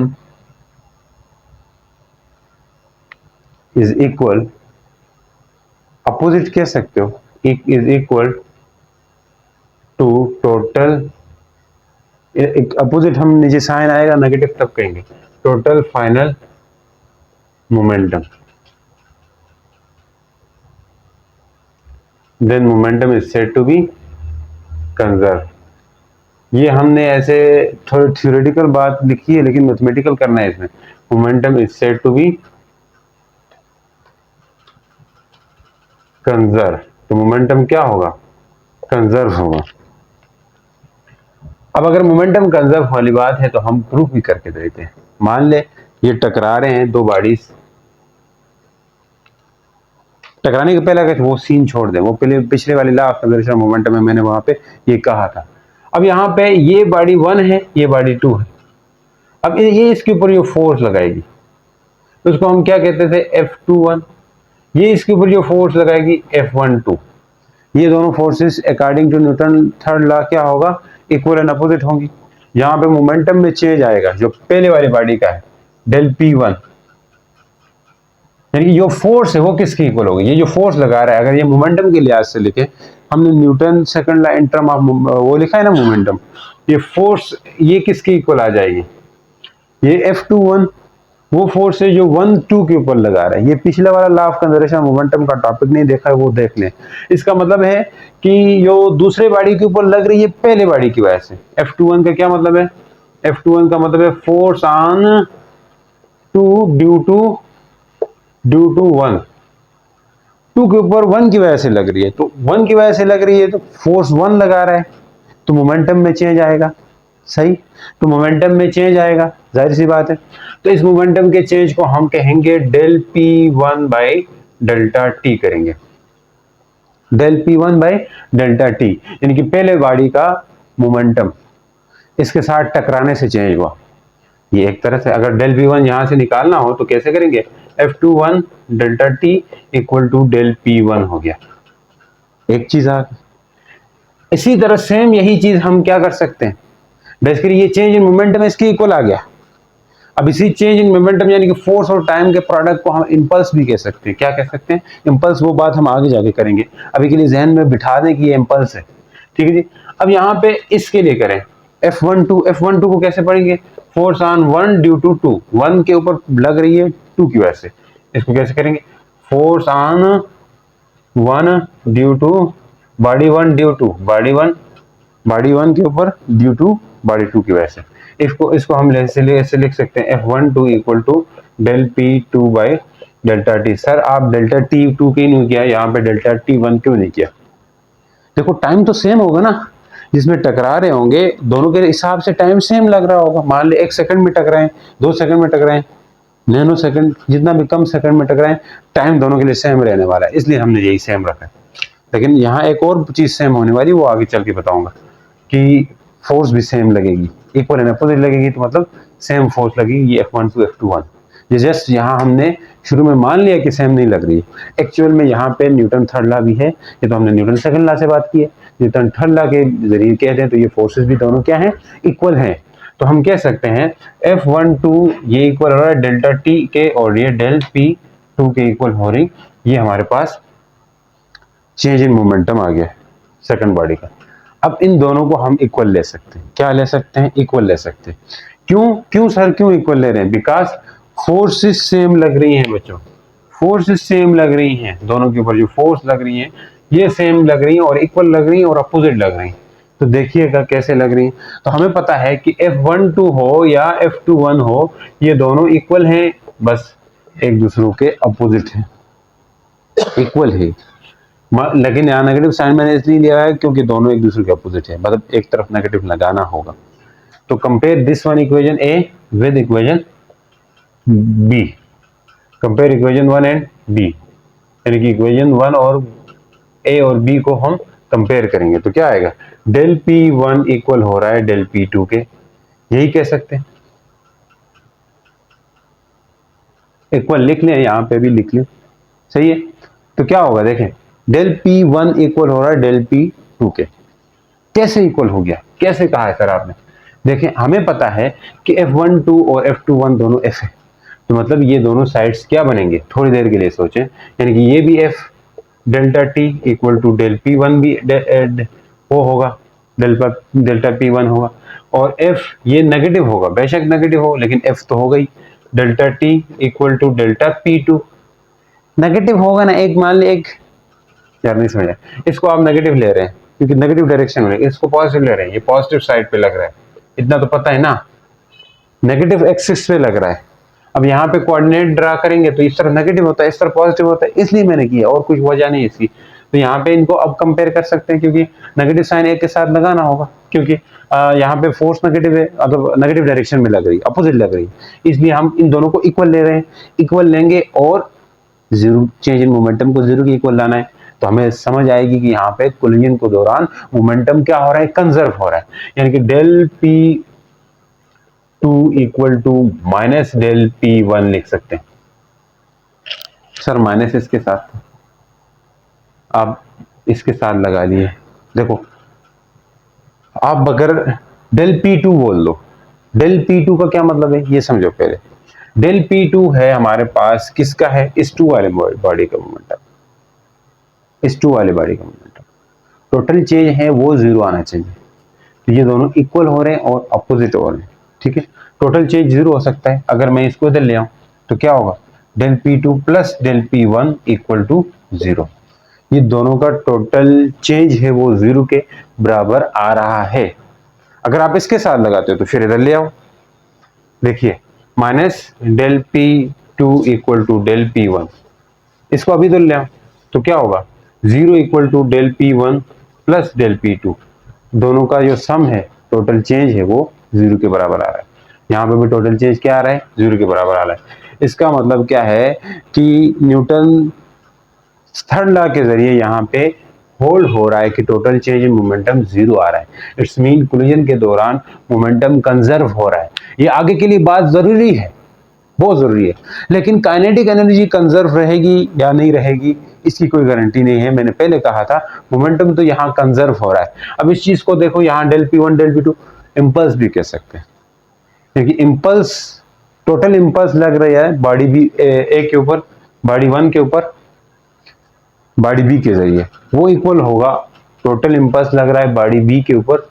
is equal, opposite कह सकते हो, is equal to total, opposite हम नीचे साइन आएगा नेगेटिव तब कहेंगे, total final momentum, then momentum is said to be conserve. ये हमने ऐसे थोड़ी थ्योरेटिकल बात लिखी है लेकिन मैथमेटिकल करना है इसमें। Momentum is said to be conserve, तो मोमेंटम क्या होगा, कंजर्व होगा। अब अगर मोमेंटम कंजर्व वाली बात है तो हम प्रूफ भी करके देते हैं। मान ले ये टकरा रहे हैं दो बॉडीज, टकराने के पहले अगर वो सीन छोड़ दें, वो पहले पिछले वाली लॉ ऑफ कंजर्वेशन मोमेंटम में मैंने वहां पे ये कहा था। अब यहाँ पे ये बॉडी 1 है, ये बॉडी 2 है। अब ये इसके ऊपर जो फोर्स लगाएगी तो उसको हम क्या कहते थे, F21। ये इसके ऊपर जो फोर्स लगाएगी F12। ये दोनों forces according to Newton third law क्या होगा, इक्वल एंड अपोजिट होंगी। यहाँ पे मोमेंटम में चेंज आएगा जो पहले वाली बॉडी का है, डेल P1, यानी कि जो फोर्स है वो किसकी इक्वल होगी, ये जो फोर्स लगा रहा है, अगर ये मोमेंटम के लिहाज से लिखे, हमने Newton second law in term of वो लिखा है ना मोमेंटम, ये फोर्स ये किसके इक्वल आ जाएगी, ये F21 वो फोर्स है जो 1 2 के ऊपर लगा रहा है। ये पिछला वाला लॉ ऑफ कंजर्वेशन मोमेंटम का टॉपिक नहीं देखा है वो देख लें। इसका मतलब है कि जो दूसरे बॉडी के ऊपर लग रही है पहले बॉडी की वजह से। F21 का क्या मतलब है, F21 का मतलब है फोर्स ऑन 2 ड्यू टू 1, 2 के ऊपर 1 की वजह से लग रही है, तो 1 की वजह से लग रही है तो फोर्स 1 लगा रहा है तो मोमेंटम में चेंज आएगा, सही। तो मोमेंटम में चेंज आएगा, जाहिर सी बात है। तो इस मोमेंटम के चेंज को हम कहेंगे del P1 by delta T करेंगे। Del P1 by delta T, यानी कि पहले बॉडी का मोमेंटम इसके साथ टकराने से चेंज हुआ। ये एक तरह से अगर डेल P1 यहां से निकालना हो तो कैसे करेंगे, F21 delta t equal to del P1 हो गया, एक चीज आ गई। इसी तरह सेम यही चीज हम क्या कर सकते हैं, बेसिकली ये चेंज इन मोमेंटम इसके इक्वल आ गया। अब इसी चेंज इन मोमेंटम यानी कि फोर्स और टाइम के प्रोडक्ट को हम इंपल्स भी कह सकते हैं। क्या कह सकते हैं, इंपल्स। वो बात हम आगे जाके करेंगे, अभी के लिए जहन में बिठा दें कि ये इंपल्स है, ठीक है जी। अब यहाँ पे इसके लिए करें F12 को कैसे पढ़ेंगे, फोर्स ऑन 1 ड्यू टू 2, 1 के ऊपर लग रही है 2 की वजह से, इसको कैसे करेंगे, force on 1 due to body 1 due to body 1 के ऊपर ड्यू टू बॉडी 2 की वजह से। इसको हम ऐसे लिख सकते हैं F12 equal to del P2 by delta t. Sir आप डेल्टा T2 क्यों नहीं किया, यहाँ पे डेल्टा T1 क्यों नहीं किया। देखो टाइम तो सेम होगा ना, जिसमें टकरा रहे होंगे दोनों के हिसाब से टाइम सेम लग रहा होगा। मान ले 1 सेकंड में टकराएं, 2 सेकंड में टकराएं, नैनो सेकंड, जितना भी कम सेकंड में टकराएं, टाइम दोनों के लिए सेम रहने वाला है, इसलिए हमने यही सेम रखा है। लेकिन यहाँ एक और चीज सेम होने वाली, वो आगे चल के बताऊंगा कि फोर्स भी सेम लगेगी, इक्वल एंड अपोजिट लगेगी, तो मतलब सेम फोर्स लगेगी। ये F12 F21 ये जस्ट यहाँ हमने शुरू में मान लिया कि सेम नहीं लग रही है, एक्चुअल में यहाँ पे न्यूटन थर्ड लॉ भी है। ये तो हमने न्यूटन सेकंड लॉ से बात की है, न्यूटन थर्ड लॉ के जरिए कहते हैं तो ये फोर्सेस भी दोनों क्या हैं, इक्वल हैं। तो हम कह सकते हैं F12 ये इक्वल हो रहा है डेल्टा टी के, और ये डेल P2 के इक्वल हो रही। ये हमारे पास चेंज इन मोमेंटम आ गया सेकंड बॉडी का। अब इन दोनों को हम इक्वल ले सकते हैं, क्या ले सकते हैं, इक्वल ले सकते हैं। क्यों सर, क्यों इक्वल ले रहे हैं, बिकॉज फोर्सेस सेम लग रही हैं बच्चों, फोर्सेस सेम लग रही हैं, दोनों के ऊपर जो फोर्स लग रही है ये सेम लग रही है और इक्वल लग रही है और अपोजिट लग रही है। तो देखिएगा कैसे लग रही है। तो हमें पता है कि F12 हो या F21 हो, ये दोनों इक्वल हैं, बस एक दूसरों के अपोजिट हैं, इक्वल है। लेकिन यहाँ नेगेटिव साइन मैंने इसलिए लिया है क्योंकि दोनों एक दूसरे के अपोजिट है, मतलब एक तरफ नेगेटिव लगाना होगा। तो compare this one equation a with equation b, compare equation 1 and b, यानी कि इक्वेशन 1 और ए और बी को हम कंपेयर करेंगे तो क्या आएगा, डेल P1 इक्वल हो रहा है डेल P2 के, यही कह सकते हैं। इक्वल लिख लें, यहाँ पे भी लिख लें, सही है। तो क्या होगा देखें, डेल P1 इक्वल हो रहा है डेल P2 के। कैसे इक्वल हो गया, कैसे कहा है सर आपने, देखें हमें पता है कि F12 और F21 दोनों F है, तो मतलब ये दोनों साइड्स क्या बनेंगे, थोड़ी देर के लिए सोचें, यानी कि ये भी F delta T equal to del P1 भी वो होगा, डेल्टा P1 होगा, और F ये नेगेटिव होगा, बेशक नेगेटिव हो लेकिन F तो हो गई, delta T equal to delta P2 negative होगा ना, एक मान ली एक, यार नहीं समझा, इसको आप नेगेटिव ले रहे हैं क्योंकि नेगेटिव डायरेक्शन में, इसको पॉजिटिव ले रहे हैं, ये पॉजिटिव साइड पे लग रहा है, इतना तो पता है ना, नेगेटिव एक्सिस पे लग रहा है। अब यहाँ पे कोऑर्डिनेट ड्रा करेंगे तो इस तरफ नेगेटिव होता है, इस तरफ पॉजिटिव होता है, इसलिए मैंने किया, और कुछ वजह नहीं इसकी। तो यहाँ पे इनको अब कंपेयर कर सकते हैं क्योंकि नेगेटिव साइन एक के साथ लगाना होगा, क्योंकि यहाँ पे फोर्स नेगेटिव है, मतलब नेगेटिव डायरेक्शन में लग रही है, अपोजिट लग रही है, इसलिए हम इन दोनों को इक्वल ले रहे हैं। इक्वल लेंगे और जीरो, चेंज इन मोमेंटम को जीरो के इक्वल लाना है, तो हमें समझ आएगी कि यहाँ पे कोलिजन के दौरान मोमेंटम क्या हो रहा है, कंजर्व हो रहा है, यानी कि del P2 equal to minus del P1 लिख सकते हैं। सर माइनस इसके साथ, आप इसके साथ लगा लिए, देखो आप अगर डेल P2 बोल दो, डेल P2 का क्या मतलब है ये समझो पहले। डेल P2 है हमारे पास किसका है, इस टू वाले बॉडी का मोमेंटम, इस टू वाले बॉडी का मोमेंटम, टोटल चेंज है वो जीरो आना चाहिए, तो ये दोनों इक्वल हो रहे हैं और अपोजिट हो रहे हैं, ठीक है। टोटल चेंज जीरो हो सकता है, अगर मैं इसको इधर ले आऊं तो क्या होगा, del P2 plus del P1 equal to zero, ये दोनों का टोटल चेंज है वो जीरो के बराबर आ रहा है। अगर आप इसके साथ लगाते हो तो फिर इधर ले आओ, देखिए minus del P2 equal to del P1, इसको अभी इधर ले आओ तो क्या होगा, zero equal to del P1 plus del P2, दोनों का जो सम है टोटल चेंज है वो जीरो के बराबर आ रहा है। यहाँ पे भी टोटल चेंज क्या आ रहा है, जीरो के बराबर आ रहा है। इसका मतलब क्या है कि न्यूटन थर्ड लॉ के जरिए यहाँ पे होल्ड हो रहा है कि total change in momentum zero आ रहा है, इट्स मीन कोलिजन के दौरान मोमेंटम कंजर्व हो रहा है। ये आगे के लिए बात जरूरी है, बहुत जरूरी है। लेकिन काइनेटिक एनर्जी कंजर्व रहेगी या नहीं रहेगी इसकी कोई गारंटी नहीं है। मैंने पहले कहा था मोमेंटम तो यहाँ कंजर्व हो रहा है। अब इस चीज को देखो, यहाँ del P1 del P2 impulse भी कह सकते हैं, क्योंकि इंपल्स टोटल इंपल्स लग रहा है बॉडी बी ए के ऊपर, बॉडी 1 के ऊपर, बॉडी बी के जरिए, वो इक्वल होगा टोटल इंपल्स लग रहा है बॉडी बी के ऊपर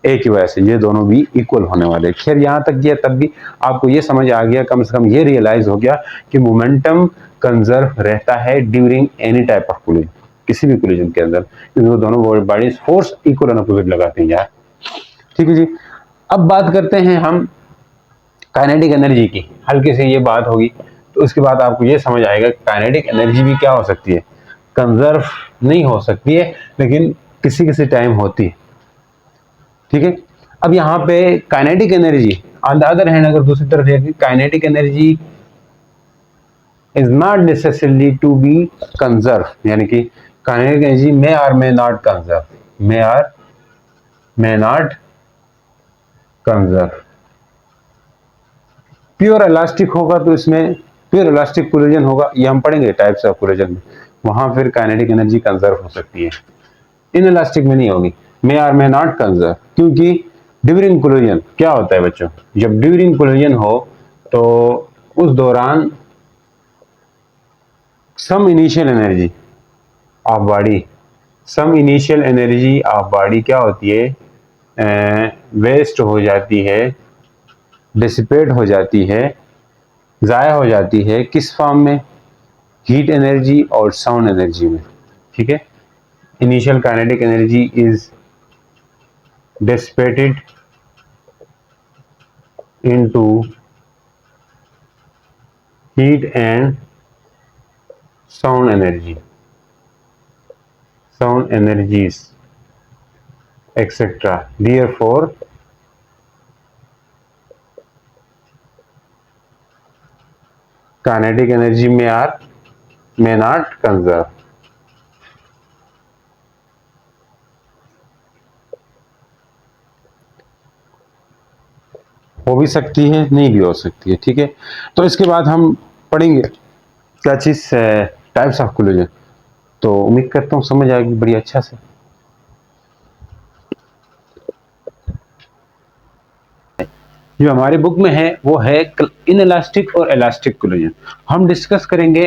ए की वजह से, ये दोनों भी इक्वल होने वाले। खैर यहां तक गया तब भी आपको ये समझ आ गया, कम से कम ये रियलाइज हो गया कि मोमेंटम कंजर्व रहता है during any type of collision, किसी भी कोलिजन के अंदर, क्योंकि वो दोनों bodies force equal and opposite लगाते हैं यार। ठीक है जी। अब बात करते हैं हम काइनेटिक एनर्जी की, हल्की से ये बात होगी तो उसके बाद आपको ये समझ आएगा काइनेटिक एनर्जी भी क्या हो सकती है, कंजर्व नहीं हो सकती है लेकिन किसी किसी टाइम होती है। ठीक है। अब यहाँ पे kinetic energy on the other hand, अगर दूसरी तरफ देखें, kinetic energy is not necessarily to be conserve, यानी कि काइनेटिक एनर्जी मे और मे नॉट कंजर्व, मे और may not conserve. Pure elastic होगा तो इसमें प्योर इलास्टिक कोलिजन होगा, ये हम पढ़ेंगे टाइप्स ऑफ कोलिजन में, वहां फिर काइनेटिक एनर्जी कंजर्व हो सकती है, इन इलास्टिक में नहीं होगी। मे आर मे नॉट कंजर्व, क्योंकि ड्यूरिंग कोलिजन क्या होता है बच्चों, जब ड्यूरिंग कोलिजन हो तो उस दौरान sum initial energy of body, sum initial energy of body क्या होती है, वेस्ट हो जाती है, डिसिपेट हो जाती है, ज़ाया हो जाती है, किस फॉर्म में, हीट एनर्जी और साउंड एनर्जी में। ठीक है। Initial kinetic energy is dissipated into heat and sound energy, sound energies, etc. Therefore, kinetic energy may or may not conserve. हो भी सकती है, नहीं भी हो सकती है। ठीक है। तो इसके बाद हम पढ़ेंगे क्या चीज, टाइप्स ऑफ कोलिजन। तो उम्मीद करता हूँ समझ आएगी बड़ी अच्छा से। जो हमारे बुक में है वो है इनइलास्टिक और इलास्टिक कोलिजन। हम डिस्कस करेंगे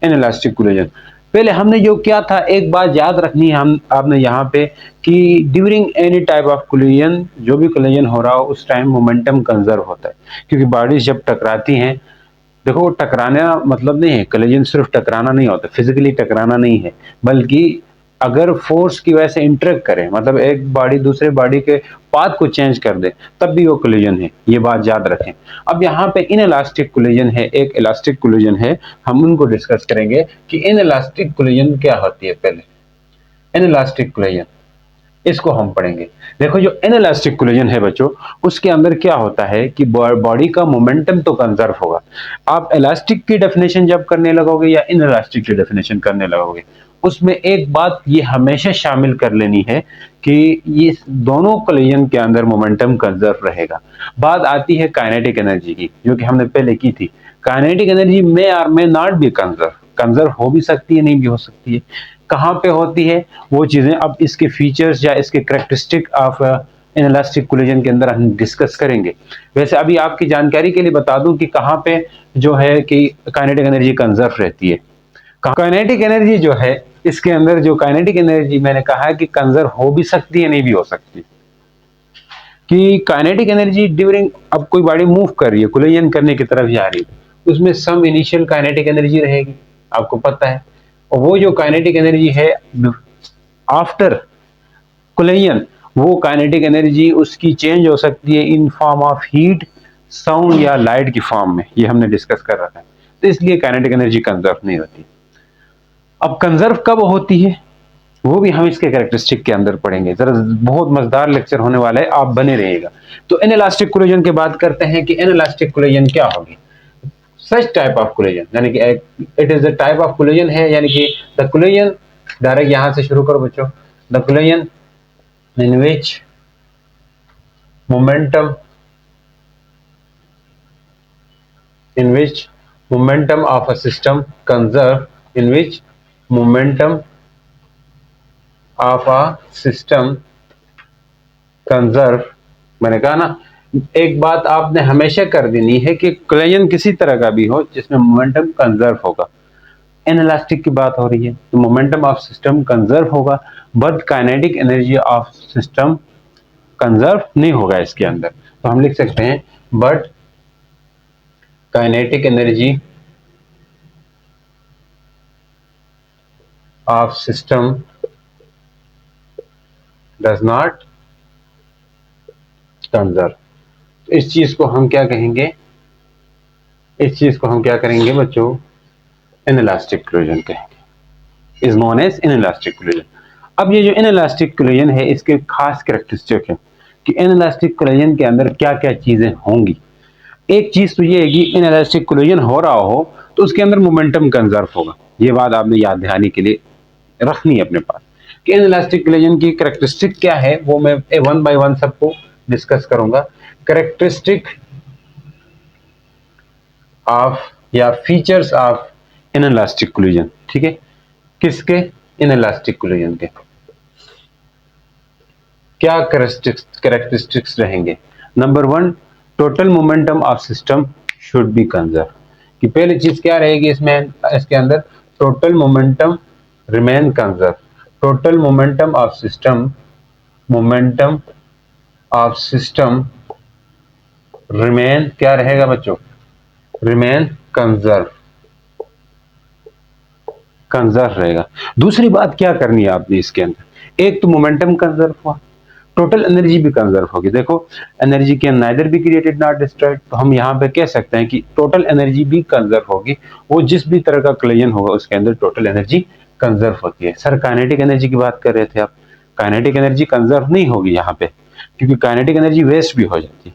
इनइलास्टिक कोलिजन। पहले हमने जो किया था, एक बात याद रखनी है हम आपने यहाँ पे कि during any type of collision, जो भी कोलिजन हो रहा हो उस टाइम मोमेंटम कंजर्व होता है, क्योंकि बॉडीज जब टकराती हैं, देखो टकराना मतलब नहीं है, कोलिजन सिर्फ टकराना नहीं होता, फिजिकली टकराना नहीं है, बल्कि अगर फोर्स की वजह से इंटरेक्ट करे, मतलब एक बॉडी दूसरे बॉडी के पाथ को चेंज कर दे, तब भी वो कोलिजन है, ये बात याद रखें। अब यहाँ पे इन इलास्टिक कोलिजन है, एक इलास्टिक कोलिजन है, हम उनको डिस्कस करेंगे कि इन इलास्टिक कोलिजन क्या होती है। पहले इन इलास्टिक कोलिजन, इसको हम पढ़ेंगे। देखो जो इनइलास्टिक कोलिजन है बच्चों, उसके अंदर क्या होता है कि बॉडी का मोमेंटम तो कंजर्व होगा। आप इलास्टिक की डेफिनेशन जब करने लगोगे या इनइलास्टिक की डेफिनेशन करने लगोगे, उसमें एक बात ये हमेशा शामिल कर लेनी है कि ये दोनों कोलिजन के अंदर मोमेंटम कंजर्व रहेगा। बात आती है काइनेटिक एनर्जी की, जो कि हमने पहले की थी। काइनेटिक एनर्जी में और में नॉट बी कंजर्व, कंजर्व हो भी सकती है, नहीं भी हो सकती है। कहाँ पे होती है वो चीजें अब इसके फीचर्स या इसके करेक्टरिस्टिक ऑफ इनइलास्टिक कोलिजन के अंदर हम डिस्कस करेंगे। वैसे अभी आपकी जानकारी के लिए बता दूं कि कहाँ पे जो है कि काइनेटिक एनर्जी कंजर्व रहती है। काइनेटिक एनर्जी जो है, इसके अंदर जो काइनेटिक एनर्जी मैंने कहा है कि कंजर्व हो भी सकती है, नहीं भी हो सकती। कि काइनेटिक एनर्जी ड्यूरिंग, अब कोई बॉडी मूव कर रही है, कोलिजन करने की तरफ जा रही है, उसमें सम इनिशियल काइनेटिक एनर्जी रहेगी, आपको पता है। और वो जो काइनेटिक एनर्जी है आफ्टर कोलिजन, वो काइनेटिक एनर्जी उसकी चेंज हो सकती है in form of heat, sound या लाइट की फॉर्म में, ये हमने डिस्कस कर रखा है। तो इसलिए काइनेटिक एनर्जी कंजर्व नहीं होती। अब कंजर्व कब होती है वो भी हम इसके कैरेक्टरिस्टिक के अंदर पढ़ेंगे। जरा बहुत मजेदार लेक्चर होने वाला है, आप बने रहिएगा। तो इनइलास्टिक कोलिजन की बात करते हैं कि इनइलास्टिक कोलिजन क्या होगी। सच टाइप ऑफ कोलिजन, यानी कि it is a type of collision है, यानी कि द कोलिजन डायरेक्ट यहां से शुरू करो बच्चों। The collision in which momentum of a system conserve in which momentum of a system conserve। मैंने कहा ना, एक बात आपने हमेशा कर देनी है कि कोलिजन किसी तरह का भी हो जिसमें मोमेंटम कंजर्व होगा। इनइलास्टिक की बात हो रही है तो मोमेंटम ऑफ सिस्टम कंजर्व होगा, but kinetic energy of system conserve नहीं होगा इसके अंदर। तो हम लिख सकते हैं but kinetic energy of system does not conserve. इस चीज को हम क्या कहेंगे, इस चीज को हम क्या करेंगे बच्चों, इनइलास्टिक कोलिजन कहेंगे, is known as inelastic collision. अब ये जो इनइलास्टिक कोलिजन है इसके खास कैरेक्टरिस्टिक है कि इनइलास्टिक कोलिजन के अंदर क्या क्या चीजें होंगी। एक चीज तो ये है कि इनइलास्टिक कोलिजन हो रहा हो तो उसके अंदर मोमेंटम कंजर्व होगा। ये बात आपने याद दिलाने के लिए रखनी है अपने पास कि इनइलास्टिक कोलिजन की कैरेक्टरिस्टिक क्या है, वो मैं वन बाय वन सबको डिस्कस करूंगा। कैरेक्टरिस्टिक ऑफ या फीचर्स ऑफ इनइलास्टिक कोलिजन, ठीक है, किसके, इनइलास्टिक कोलिजन के क्या कैरेक्टरिस्टिक्स रहेंगे। Number one, total momentum of system should B conserve. कि पहली चीज क्या रहेगी इसमें, इसके अंदर total momentum remain conserve. Total momentum of system, momentum of system remain क्या रहेगा बच्चों, रिमेन कंजर्व, कंजर्व रहेगा। दूसरी बात क्या करनी है आपने इसके अंदर, एक तो मोमेंटम कंजर्व हुआ, टोटल एनर्जी भी कंजर्व होगी। देखो energy can neither be created not destroyed, तो हम यहाँ पे कह सकते हैं कि टोटल एनर्जी भी कंजर्व होगी। वो जिस भी तरह का कोलिजन होगा उसके अंदर टोटल एनर्जी कंजर्व होती है। सर काइनेटिक एनर्जी की बात कर रहे थे आप, काइनेटिक एनर्जी कंजर्व नहीं होगी यहाँ पे, क्योंकि काइनेटिक एनर्जी वेस्ट भी हो जाती है।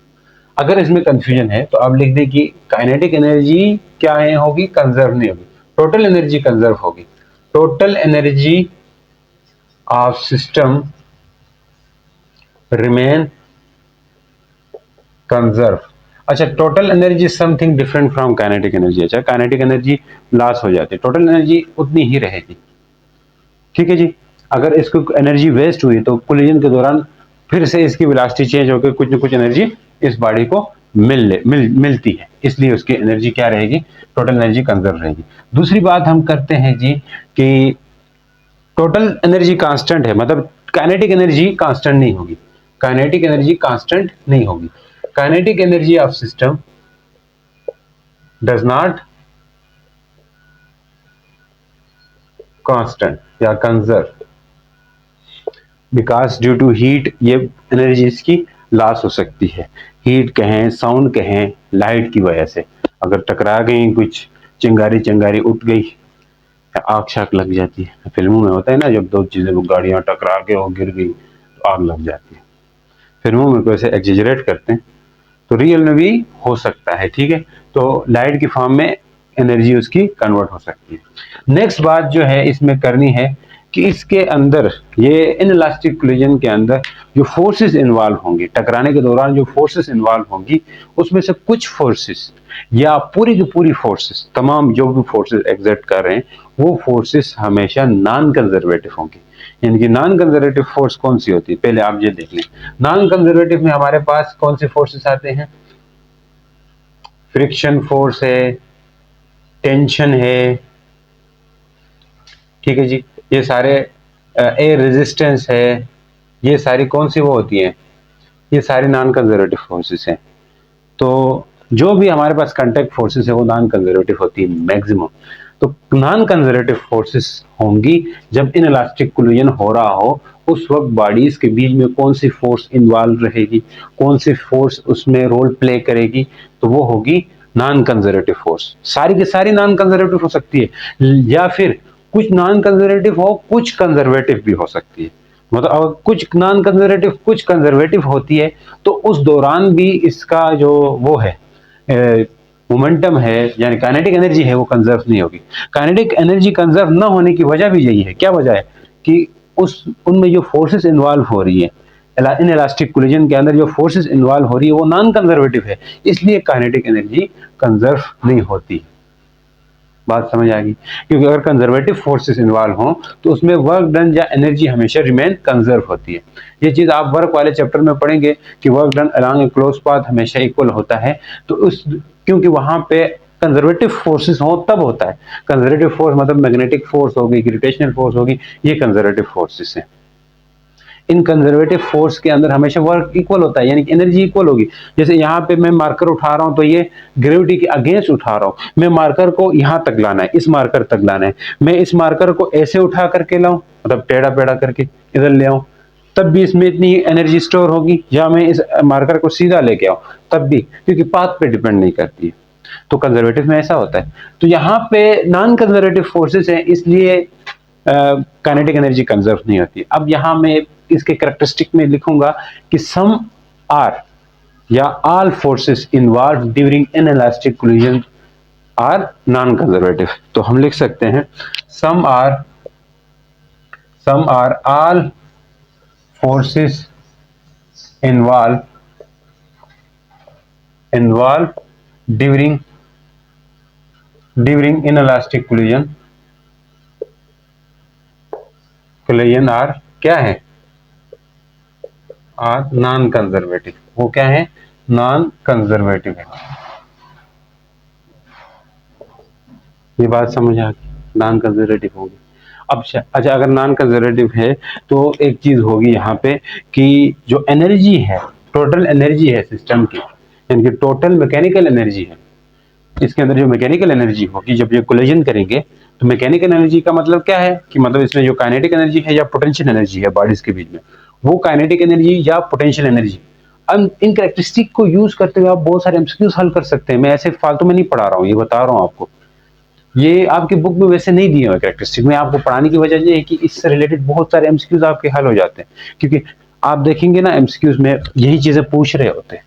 अगर इसमें कंफ्यूजन है तो आप लिख दें कि काइनेटिक एनर्जी क्या है, होगी, कंजर्व नहीं होगी, टोटल एनर्जी कंजर्व होगी। Total energy of system remain conserve. अच्छा, total energy something different from kinetic energy. अच्छा, काइनेटिक एनर्जी लॉस हो जाती है, टोटल एनर्जी उतनी ही रहेगी, ठीक है जी। अगर इसको एनर्जी वेस्ट हुई तो कोलिजन के दौरान फिर से इसकी वेलोसिटी चेंज होकर कुछ न कुछ एनर्जी इस बॉडी को मिलती है, इसलिए उसकी एनर्जी क्या रहेगी, टोटल एनर्जी कंजर्व रहेगी। दूसरी बात हम करते हैं जी कि टोटल एनर्जी कांस्टेंट है, मतलब काइनेटिक एनर्जी कांस्टेंट नहीं होगी, काइनेटिक एनर्जी कांस्टेंट नहीं होगी। Kinetic energy of system does not constant या conserve because due to heat, ये एनर्जी इसकी लॉस हो सकती है। हीट कहें, साउंड कहें, लाइट की वजह से अगर टकरा गई, कुछ चिंगारी चिंगारी उठ गई, आग शाख लग जाती है। फिल्मों में होता है ना, जब दो चीजें गाड़ियां टकरा के और गिर गई तो आग लग जाती है। फिल्मों में तो ऐसे एग्जेजरेट करते हैं, तो रियल में भी हो सकता है, ठीक है। तो लाइट की फॉर्म में एनर्जी उसकी कन्वर्ट हो सकती है। नेक्स्ट बात जो है इसमें करनी है कि इसके अंदर, ये इनइलास्टिक कोलिजन के अंदर जो फोर्सेस इन्वॉल्व होंगी, टकराने के दौरान जो फोर्सेस इन्वॉल्व होंगी, उसमें से कुछ फोर्सेस या पूरी की पूरी फोर्सेस, तमाम जो भी फोर्सेस एग्जर्ट कर रहे हैं, वो फोर्सेस हमेशा नॉन कंजर्वेटिव होंगी। यानी कि नॉन कंजर्वेटिव फोर्स कौन सी होती है, पहले आप ये देख लें। नॉन कंजर्वेटिव में हमारे पास कौन से फोर्सेस आते हैं, फ्रिक्शन फोर्स है, टेंशन है, ठीक है जी, ये सारे एयर रेजिस्टेंस है, ये सारी कौन सी वो होती हैं, ये सारी नॉन कंजर्वेटिव फोर्सेस हैं। तो जो भी हमारे पास कांटेक्ट फोर्सेस है वो नॉन कंजर्वेटिव होती है मैक्सिमम। तो नॉन कंजर्वेटिव फोर्सेस होंगी जब इनइलास्टिक कोलिजन हो रहा हो, उस वक्त बॉडीज के बीच में कौन सी फोर्स इन्वॉल्व रहेगी, कौन सी फोर्स उसमें रोल प्ले करेगी, तो वो होगी नॉन कंजर्वेटिव फोर्स। सारी की सारी नॉन कंजर्वेटिव हो सकती है, या फिर कुछ नॉन कंजर्वेटिव हो, कुछ कंजर्वेटिव भी हो सकती है। मतलब अगर कुछ नॉन कंजर्वेटिव कुछ कंजर्वेटिव होती है तो उस दौरान भी इसका जो वो है मोमेंटम है यानी काइनेटिक एनर्जी है वो कंजर्व नहीं होगी। काइनेटिक एनर्जी कंजर्व ना होने की वजह भी यही है। क्या वजह है कि उस उनमें जो फोर्सेस इन्वॉल्व हो रही है इन इलास्टिक कोलिजन के अंदर, जो फोर्सेस इन्वॉल्व हो रही है वो नॉन कंजर्वेटिव है, इसलिए काइनेटिक एनर्जी कंजर्व नहीं होती। बात समझ आ गई? क्योंकि अगर कंजर्वेटिव फोर्सेस इन्वॉल्व हों तो उसमें वर्क डन या एनर्जी हमेशा रिमेन कंजर्व होती है। ये चीज आप वर्क वाले चैप्टर में पढ़ेंगे कि वर्क डन अलोंग ए क्लोज पाथ हमेशा इक्वल होता है। तो उस क्योंकि वहां पे कंजर्वेटिव फोर्सेस हो तब होता है। कंजर्वेटिव फोर्स मतलब मैग्नेटिक फोर्स होगी, ग्रेविटेशनल फोर्स होगी, ये कंजर्वेटिव फोर्सेस है। इन कंजर्वेटिव फोर्स के अंदर हमेशा वर्क इक्वल होता है यानी कि एनर्जी इक्वल होगी। जैसे यहाँ पे मैं मार्कर उठा रहा हूं तो ये ग्रेविटी के अगेंस्ट उठा रहा हूं, मैं मार्कर को यहाँ तक लाना है, इस मार्कर तक लाना है, मैं इस मार्कर को ऐसे उठा करके लाऊं मतलब टेढ़ा पेढ़ा करके इधर ले आऊं तब भी इसमें इतनी एनर्जी स्टोर होगी, या मैं इस मार्कर को सीधा लेके आऊं तब भी, क्योंकि पाथ पे डिपेंड नहीं करती है। तो कंजर्वेटिव में ऐसा होता है। तो यहाँ पे नॉन कंजर्वेटिव फोर्सेस हैं, इसलिए काइनेटिक एनर्जी कंजर्व नहीं होती। अब यहां मैं इसके कैरेक्टरिस्टिक में लिखूंगा कि सम आर या all forces involve during inelastic collision are non conservative. तो हम लिख सकते हैं some are all forces involve during inelastic collision are क्या है, आर नॉन कंजर्वेटिव। वो क्या है, नॉन कंजर्वेटिव है। ये बात समझ आ गई, नॉन कंजर्वेटिव होगी। अब अच्छा, अगर नॉन कंजर्वेटिव है तो एक चीज होगी यहाँ पे कि जो एनर्जी है, टोटल एनर्जी है सिस्टम की, यानी कि टोटल मैकेनिकल एनर्जी है, इसके अंदर जो मैकेनिकल एनर्जी होगी जब ये कोलिजन करेंगे तो मैकेनिकल एनर्जी का मतलब क्या है कि मतलब इसमें जो काइनेटिक एनर्जी है या पोटेंशियल एनर्जी है बॉडीज के बीच में, वो काइनेटिक एनर्जी या पोटेंशियल एनर्जी। अब इन कैरेक्टरिस्टिक को यूज करते हुए आप बहुत सारे एमसीक्यूज हल कर सकते हैं। मैं ऐसे फालतू में नहीं पढ़ा रहा हूँ, ये बता रहा हूँ आपको। ये आपकी बुक में वैसे नहीं दिए हुए कैरेक्टरिस्टिक, में आपको पढ़ाने की वजह ये है कि इससे रिलेटेड बहुत सारे एमसीक्यूज आपके हल हो जाते हैं। क्योंकि आप देखेंगे ना एमसीक्यूज में यही चीजें पूछ रहे होते हैं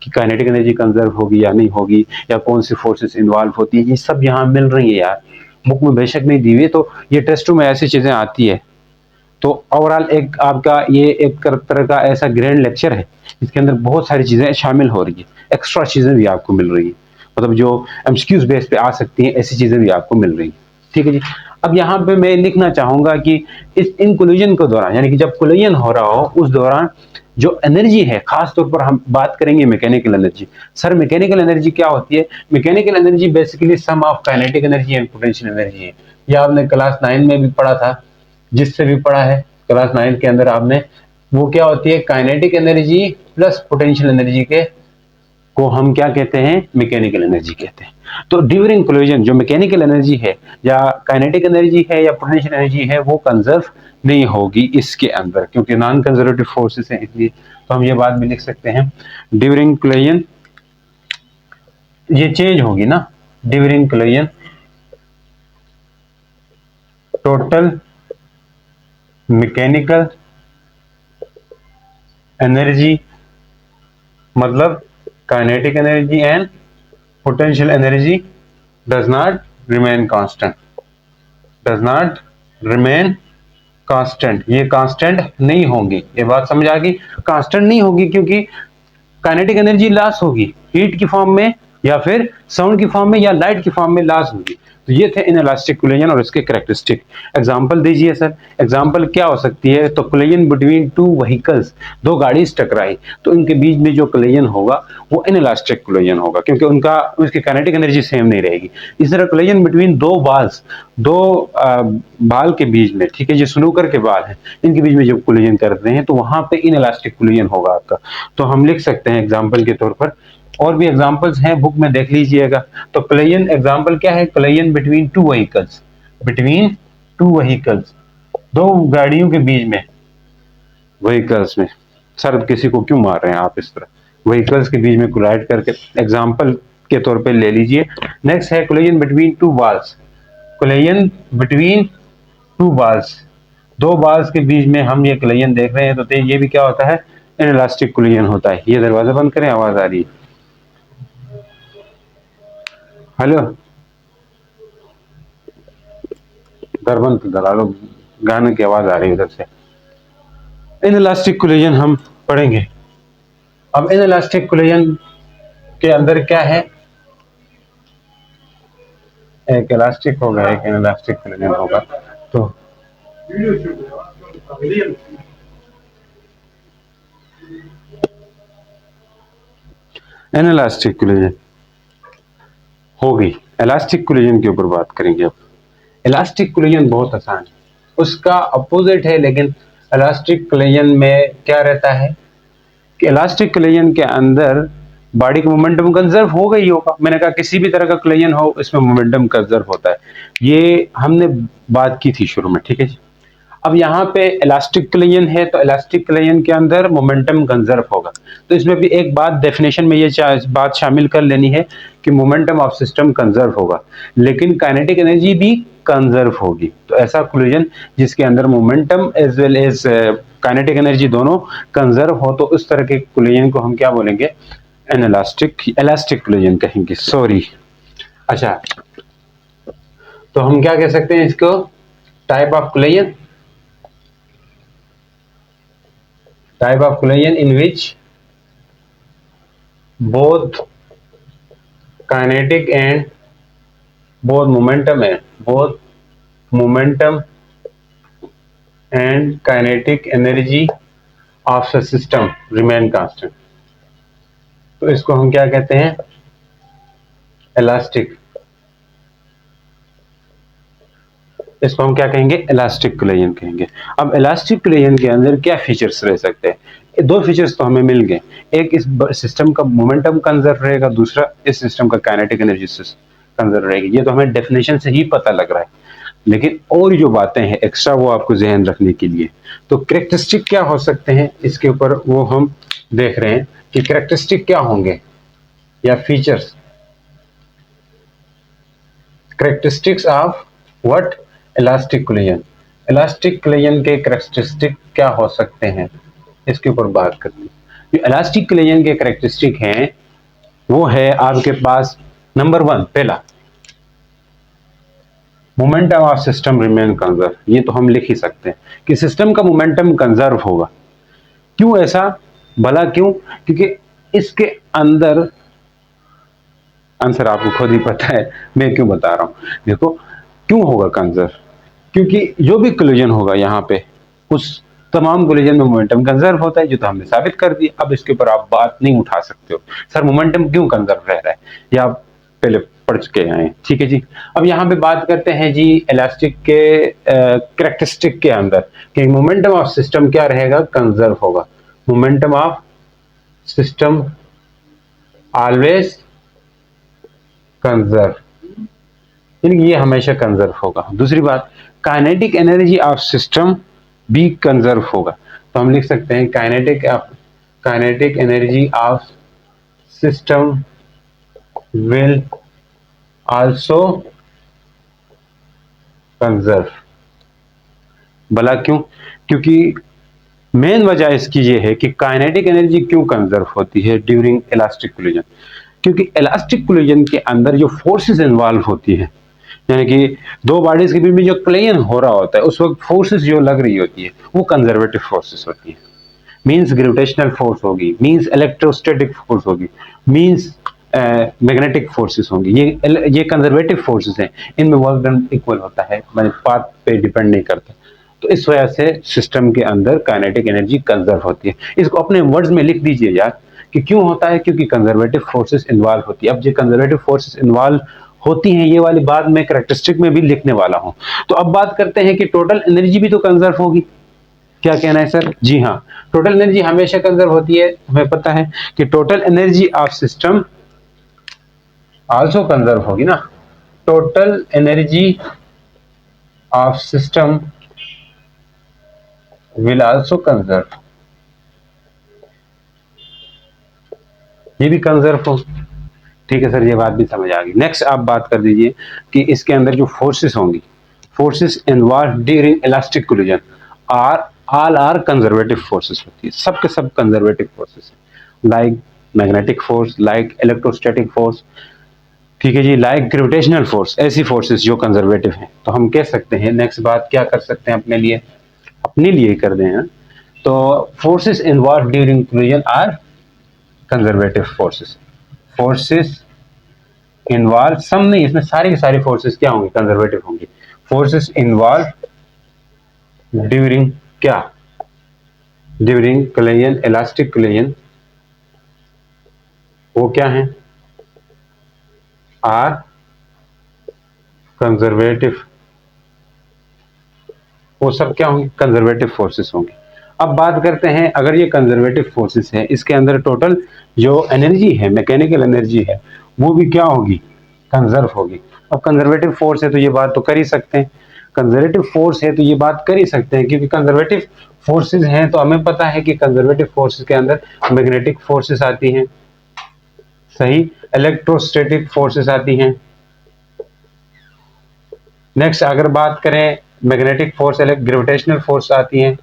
कि काइनेटिक एनर्जी कंजर्व होगी या नहीं होगी, या कौन सी फोर्सेस इन्वॉल्व होती है, ये सब यहाँ मिल रही है यार। बुक में बेशक नहीं दी हुई, तो ये टेस्टों में ऐसी चीजें आती है। तो ओवरऑल एक आपका ये एक तरह का ऐसा ग्रैंड लेक्चर है, इसके अंदर बहुत सारी चीजें शामिल हो रही है, एक्स्ट्रा चीजें भी आपको मिल रही है, मतलब जो एमसीक्यूज बेस पे आ सकती हैं ऐसी चीजें भी आपको मिल रही है। ठीक है जी। अब यहाँ पे मैं लिखना चाहूंगा कि इन कोलिजन के दौरान, यानी कि जब कोलिजन हो रहा हो उस दौरान जो एनर्जी है, खास तौर पर हम बात करेंगे mechanical energy. Sir mechanical energy क्या होती है? Mechanical energy basically sum of kinetic energy and potential energy है। यह आपने क्लास 9 में भी पढ़ा था, जिससे भी पढ़ा है क्लास 9 के अंदर आपने, वो क्या होती है, kinetic energy plus potential energy के को हम क्या कहते हैं, मैकेनिकल एनर्जी कहते हैं। तो ड्यूरिंग कोलिजन जो मैकेनिकल एनर्जी है या काइनेटिक एनर्जी है या पोटेंशियल एनर्जी है वो कंजर्व नहीं होगी इसके अंदर, क्योंकि नॉन कंजर्वेटिव फोर्सेस हैं इसलिए। तो हम ये बात भी लिख सकते हैं ड्यूरिंग कोलिजन ये चेंज होगी ना, during collision total mechanical energy मतलब kinetic energy and potential energy does not remain constant, does not remain constant, ये कांस्टेंट नहीं होंगी। ये बात समझ आ गई, कांस्टेंट नहीं होगी क्योंकि काइनेटिक एनर्जी लॉस होगी, हीट की फॉर्म में या फिर साउंड की फॉर्म में या लाइट की फॉर्म में लॉस होगी। तो ये थे इनइलास्टिक कोलिजन और इसके कैरेक्टरिस्टिक। एग्जांपल दीजिए सर, एग्जांपल क्या हो सकती है? तो कोलिजन बिटवीन टू व्हीकल्स, दो गाड़ी टकराई तो इनके बीच में जो कोलिजन होगा वो इनइलास्टिक कोलिजन होगा, क्योंकि उसकी काइनेटिक एनर्जी सेम नहीं रहेगी। इस तरह कोलिजन बिटवीन दो बाल्स, दो बाल के बीच में, ठीक है, जो स्नूकर के बाल हैं इनके बीच में जब कोलिजन करते हैं तो वहां पे इनइलास्टिक कोलिजन होगा आपका। तो हम लिख सकते हैं एग्जांपल के तौर पर, और भी एग्जांपल्स हैं बुक में देख लीजिएगा। तो कोलिजन एग्जांपल क्या है? Collision between two vehicles, between two vehicles, दो गाड़ियों के बीच में, व्हीकल्स में, सर किसी को क्यों मार रहे हैं आप इस तरह, व्हीकल्स के बीच में कोलाइड करके एग्जांपल के तौर पे ले लीजिए। नेक्स्ट है collision between two balls, collision between two balls, दो बाल्स के बीच में हम ये कोलिजन देख रहे हैं, तो ये भी क्या होता है? इनइलास्टिक कोलिजन होता है। ये दरवाजा बंद करें, आवाज आ रही है। हेलो दरबंद दलालो, गाने की आवाज आ रही है उधर से। इनइलास्टिक कोलिजन हम पढ़ेंगे। अब इनइलास्टिक कोलिजन के अंदर क्या है, एक इलास्टिक होगा एक इनइलास्टिक कोलिजन होगा। तो इनइलास्टिक कोलिजन होगी, इलास्टिक कोलिजन के ऊपर बात करेंगे। अब इलास्टिक कोलिजन बहुत आसान है, उसका अपोजिट है, लेकिन इलास्टिक कोलिजन में क्या रहता है कि इलास्टिक कोलिजन के अंदर बॉडी का मोमेंटम कंजर्व होगा ही होगा। मैंने कहा किसी भी तरह का कोलिजन हो इसमें मोमेंटम कंजर्व होता है, ये हमने बात की थी शुरू में, ठीक है जी। अब यहाँ पे इलास्टिक कोलिजन है तो इलास्टिक कोलिजन के अंदर मोमेंटम कंजर्व होगा। तो इसमें भी एक बात डेफिनेशन में ये बात शामिल कर लेनी है कि मोमेंटम ऑफ सिस्टम कंजर्व होगा, लेकिन काइनेटिक एनर्जी भी कंजर्व होगी। तो ऐसा कोलिजन जिसके अंदर momentum as well as kinetic energy दोनों कंजर्व हो, तो उस तरह के कोलिजन को हम क्या बोलेंगे, इलास्टिक कोलिजन कहेंगे, सॉरी। अच्छा, तो हम क्या कह सकते हैं इसको, type of collision, type of collision in which both kinetic and both momentum and kinetic energy of the system remain constant। तो इसको हम क्या कहते हैं, इलास्टिक, इसको हम क्या कहेंगे, इलास्टिक कोलिजन कहेंगे। अब इलास्टिक कोलिजन के अंदर क्या फीचर्स रह सकते हैं, दो फीचर्स तो हमें मिल गए, एक इस सिस्टम का मोमेंटम कंजर्व रहेगा, दूसरा इस सिस्टम का काइनेटिक एनर्जी कंजर्व रहेगी। ये तो हमें डेफिनेशन से ही पता लग रहा है, लेकिन और जो बातें हैं एक्स्ट्रा वो आपको जहन रखने के लिए, तो कैरेक्टरिस्टिक क्या हो सकते हैं इसके ऊपर वो हम देख रहे हैं कि कैरेक्टरिस्टिक क्या होंगे या features, characteristics of what, elastic collision. Elastic collision के कैरेक्टरिस्टिक क्या हो सकते हैं इसके ऊपर बात करते हैं। जो इलास्टिक कोलिजन के कैरेक्टरिस्टिक हैं वो है आपके पास, नंबर 1 पहला, momentum of system remain conserve. ये तो हम लिख ही सकते हैं कि सिस्टम का मोमेंटम कंजर्व होगा। क्यों ऐसा, भला क्यों, क्योंकि इसके अंदर, आंसर आपको खुद ही पता है, मैं क्यों बता रहा हूं। देखो क्यों होगा कंजर्व, क्योंकि जो भी कोलिजन होगा यहाँ पे उस तमाम कोलिजन में मोमेंटम कंजर्व होता है, जो तो हमने साबित कर दिया। अब इसके ऊपर आप बात नहीं उठा सकते हो सर मोमेंटम क्यों कंजर्व रह रहा है, या आप पहले पढ़ चुके आए, ठीक है जी। अब यहाँ पे बात करते हैं जी इलास्टिक के कैरेक्टरिस्टिक के अंदर कि मोमेंटम ऑफ सिस्टम क्या रहेगा, कंजर्व होगा। Momentum of system always conserve, यानी ये हमेशा कंजर्व होगा। दूसरी बात, काइनेटिक एनर्जी ऑफ सिस्टम भी कंजर्व होगा। तो हम लिख सकते हैं kinetic energy of system will also conserve. भला क्यों, क्योंकि मेन वजह इसकी ये है कि काइनेटिक एनर्जी क्यों कंजर्व होती है ड्यूरिंग इलास्टिक कोलिजन, क्योंकि इलास्टिक कोलिजन के अंदर जो फोर्सेस इन्वॉल्व होती है, यानी कि दो बॉडीज के बीच में जो कोलिजन हो रहा होता है उस वक्त फोर्सेस जो लग रही होती है वो कंजर्वेटिव फोर्सेस होती है। मींस ग्रेविटेशनल फोर्स होगी, मींस इलेक्ट्रोस्टैटिक फोर्स होगी, मींस मैग्नेटिक फोर्सेस होंगी। ये कंजर्वेटिव फोर्सेस हैं, इनमें वर्क डन इक्वल होता है, मैंने पाथ पे डिपेंड नहीं करता। तो इस वजह से सिस्टम के अंदर काइनेटिक एनर्जी कंजर्व होती है। इसको अपने वर्ड्स में लिख दीजिए यार कि क्यों होता है, क्योंकि कंजर्वेटिव फोर्सेस इन्वॉल्व होती है। अब ये कंजर्वेटिव फोर्सेस इन्वॉल्व होती हैं, ये वाली बात मैं कैरेक्टरिस्टिक में भी लिखने वाला हूं। तो अब बात करते हैं कि टोटल एनर्जी भी तो कंजर्व होगी। क्या कहना है सर, जी हाँ, टोटल एनर्जी हमेशा कंजर्व होती है। हमें पता है कि total energy of system also conserve होगी ना, total energy of system will also conserve, ये भी कंजर्व हो, ठीक है सर, ये बात भी समझ आ गई। नेक्स्ट आप बात कर दीजिए कि इसके अंदर जो फोर्सेस होंगी, forces involve during elastic collision are conservative forces होती है, सब के सब कंजर्वेटिव फोर्सेस है, like magnetic force, like electrostatic force, ठीक है जी, लाइक ग्रेविटेशनल फोर्स, ऐसी फोर्सेस जो कंजर्वेटिव हैं, तो हम कह सकते हैं नेक्स्ट बात क्या कर सकते हैं अपने लिए कर दें हैं, तो forces involve during collision are conservative forces. Forces involve, some नहीं, इसमें सारी की सारी फोर्सेस क्या होंगी, कंजर्वेटिव होंगी। फोर्सेस इन्वॉल्व ड्यूरिंग क्या, ड्यूरिंग कोलिजन, इलास्टिक कोलिजन, वो क्या है, आर कंजर्वेटिव, वो सब क्या होंगे, कंजर्वेटिव फोर्सेस होंगे। अब बात करते हैं, अगर ये कंजर्वेटिव फोर्सेस है, इसके अंदर टोटल जो एनर्जी है, मैकेनिकल एनर्जी है, वो भी क्या होगी, कंजर्व होगी। अब कंजर्वेटिव फोर्स है तो ये बात तो कर ही सकते हैं, कंजर्वेटिव फोर्स है तो ये बात कर ही सकते हैं, क्योंकि कंजर्वेटिव फोर्सेस हैं तो हमें पता है कि कंजर्वेटिव फोर्सेस के अंदर मैग्नेटिक फोर्सेस आती हैं, सही, इलेक्ट्रोस्टैटिक फोर्सेस आती हैं। नेक्स्ट अगर बात करें मैग्नेटिक फोर्स, ग्रेविटेशनल फोर्स आती हैं,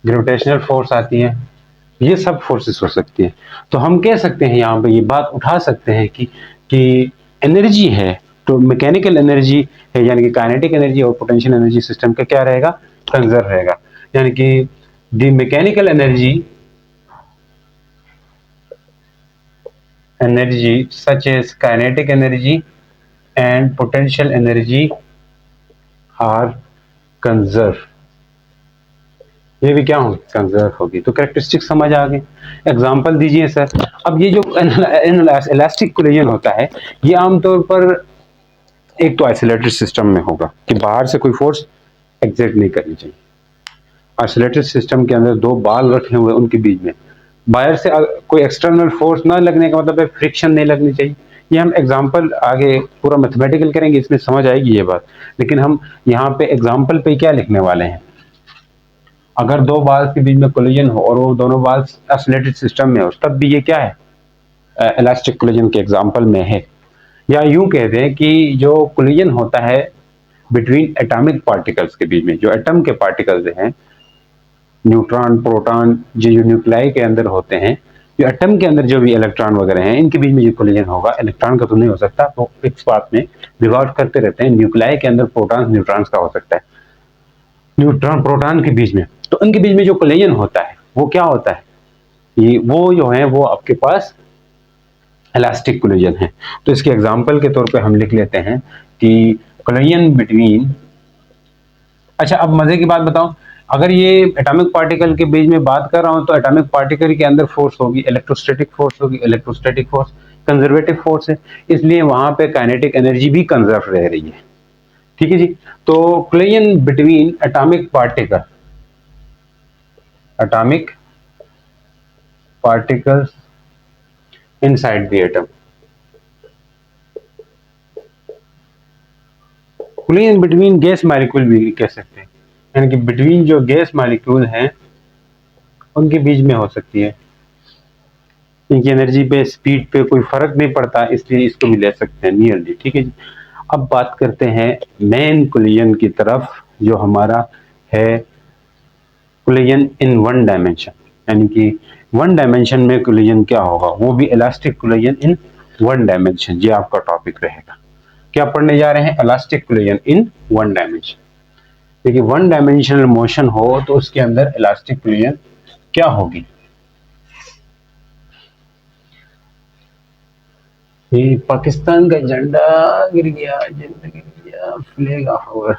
ग्रेविटेशनल फोर्स आती है, ये सब फोर्सेस हो सकती है। तो हम कह सकते हैं यहाँ पे ये बात उठा सकते हैं कि एनर्जी है तो मैकेनिकल एनर्जी है, यानी कि काइनेटिक एनर्जी और पोटेंशियल एनर्जी सिस्टम का क्या रहेगा, कंजर्व रहेगा। यानी कि the mechanical energy such as kinetic energy and potential energy are conserve, ये भी क्या होगी, कंजर्व होगी। तो कैरेक्टरिस्टिक समझ आ गई। एग्जांपल दीजिए सर। अब ये जो इलास्टिक कोलिजन होता है, ये आमतौर पर एक तो आइसोलेटेड सिस्टम में होगा कि बाहर से कोई फोर्स एग्जर्ट नहीं करनी चाहिए। आइसोलेटेड सिस्टम के अंदर दो बाल रखे हुए, उनके बीच में बाहर से कोई एक्सटर्नल फोर्स ना लगने का मतलब है फ्रिक्शन नहीं लगनी चाहिए। ये हम एग्जांपल आगे पूरा मैथमेटिकल करेंगे, इसमें समझ आएगी ये बात। लेकिन हम यहाँ पे एग्जांपल पे क्या लिखने वाले हैं, अगर दो बाल्स के बीच में कोलिजन हो और वो दोनों बाल्स आइसोलेटेड सिस्टम में हो, तब भी ये क्या है, इलास्टिक कोलिजन के एग्जांपल में है। या यूं कहते हैं कि जो कोलिजन होता है बिटवीन एटॉमिक पार्टिकल्स के बीच में, जो एटम के पार्टिकल्स हैं, न्यूट्रॉन, प्रोटॉन, जो न्यूक्लियाई के अंदर होते हैं, जो एटम के अंदर जो भी इलेक्ट्रॉन वगैरह हैं, इनके बीच में जो कोलिजन होगा, इलेक्ट्रॉन का तो नहीं हो सकता, तो इस बात में रिवॉल्व करते रहते हैं। न्यूक्लियाई के अंदर प्रोटॉन न्यूट्रॉन्स का हो सकता है, न्यूट्रॉन प्रोटॉन के बीच में, तो इनके बीच में जो कोलिजन होता है वो क्या होता है, ये वो जो है वो आपके पास इलास्टिक कोलिजन है। तो इसके एग्जांपल के तौर पे हम लिख लेते हैं कि कोलिजन बिटवीन, अच्छा अब मजे की बात बताओ, अगर ये एटॉमिक पार्टिकल के बीच में बात कर रहा हूं तो एटॉमिक पार्टिकल के अंदर फोर्स होगी, इलेक्ट्रोस्टैटिक फोर्स होगी, इलेक्ट्रोस्टैटिक फोर्स कंजर्वेटिव फोर्स है, इसलिए वहां पे काइनेटिक एनर्जी भी कंजर्व रह रही है। ठीक है जी। तो collision between atomic particles inside the atom, collision between gas molecule भी कह सकते हैं, यानी कि बिटवीन जो गैस मॉलिक्यूल हैं उनके बीच में हो सकती है। इनकी एनर्जी पे, स्पीड पे कोई फर्क नहीं पड़ता, इसलिए इसको भी ले सकते हैं नियरली। ठीक है जी। अब बात करते हैं मेन कोलिजन की तरफ, जो हमारा है कोलिजन इन वन डायमेंशन, यानी कि वन डायमेंशन में कोलिजन क्या होगा, वो भी elastic collision in one dimension, ये आपका टॉपिक रहेगा। क्या पढ़ने जा रहे हैं, elastic collision in one dimension. देखिए वन डायमेंशनल मोशन हो तो उसके अंदर इलास्टिक कोलिजन क्या होगी, ये पाकिस्तान का झंडा गिर गया, झंडा गिर गया, फ्लैग ऑफ आवर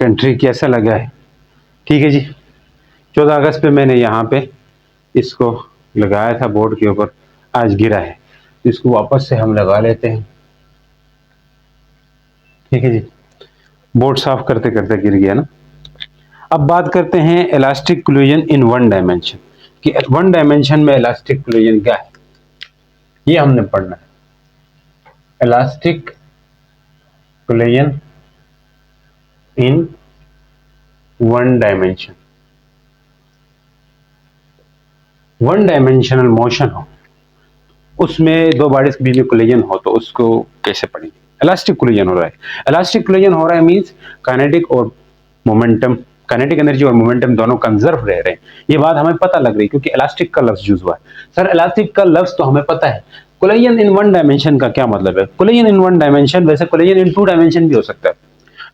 कंट्री, कैसा लगा है। ठीक है जी। 14 अगस्त पे मैंने यहाँ पे इसको लगाया था बोर्ड के ऊपर, आज गिरा है, इसको वापस से हम लगा लेते हैं। ठीक है जी। बोर्ड साफ करते करते गिर गया ना। अब बात करते हैं elastic collision in one dimension, कि वन डायमेंशन में इलास्टिक कोलिजन क्या है, ये हमने पढ़ना है। Elastic collision in one dimension, one dimensional motion हो, उसमें दो बॉडीज के बीच में कोलिजन हो, तो उसको कैसे पढ़ेंगे, इलास्टिक कोलिजन हो रहा है। इलास्टिक कोलिजन हो रहा है मींस काइनेटिक और मोमेंटम, काइनेटिक एनर्जी और मोमेंटम दोनों कंजर्व रह रहे हैं। ये बात हमें पता लग रही है क्योंकि इलास्टिक का लफ्ज यूज हुआ है। सर इलास्टिक का लफ्ज तो हमें पता है, कोलिजन इन वन डायमेंशन का क्या मतलब है? कोलिजन इन वन डायमेंशन, वैसे कोलिजन इन टू डायमेंशन भी हो सकता है,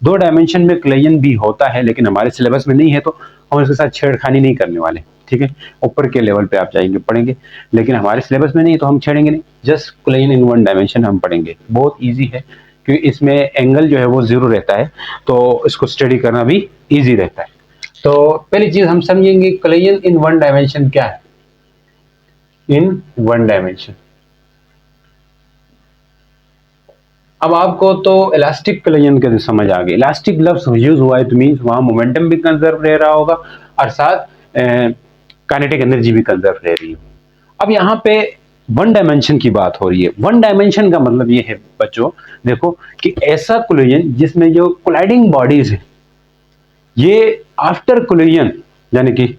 दो डायमेंशन में कोलिजन भी होता है, लेकिन हमारे सिलेबस में नहीं है तो हम इसके साथ छेड़खानी नहीं करने वाले, ठीक है। ऊपर के लेवल पे आप जाएंगे पढ़ेंगे, लेकिन हमारे सिलेबस में नहीं तो हम छेड़ेंगे नहीं, just collision in one dimension हम पढ़ेंगे। बहुत ईजी है क्योंकि इसमें एंगल जो है वो जीरो रहता है, तो इसको स्टडी करना भी ईजी रहता है। तो पहली चीज हम समझेंगे कोलिजन इन वन डायमेंशन क्या है। इन वन डायमेंशन, अब आपको तो इलास्टिक कोलिजन के समझ आ गई। इलास्टिक लफ्ज यूज हुआ है तो मींस वहां मोमेंटम भी कंजर्व रह रहा होगा और साथ काइनेटिक एनर्जी भी कंजर्व रह रही है। अब यहाँ पे वन डायमेंशन की बात हो रही है। वन डायमेंशन का मतलब ये है बच्चों, देखो कि ऐसा कोलिजन जिसमें जो कोलाइडिंग बॉडीज है ये आफ्टर कोलिजन यानी कि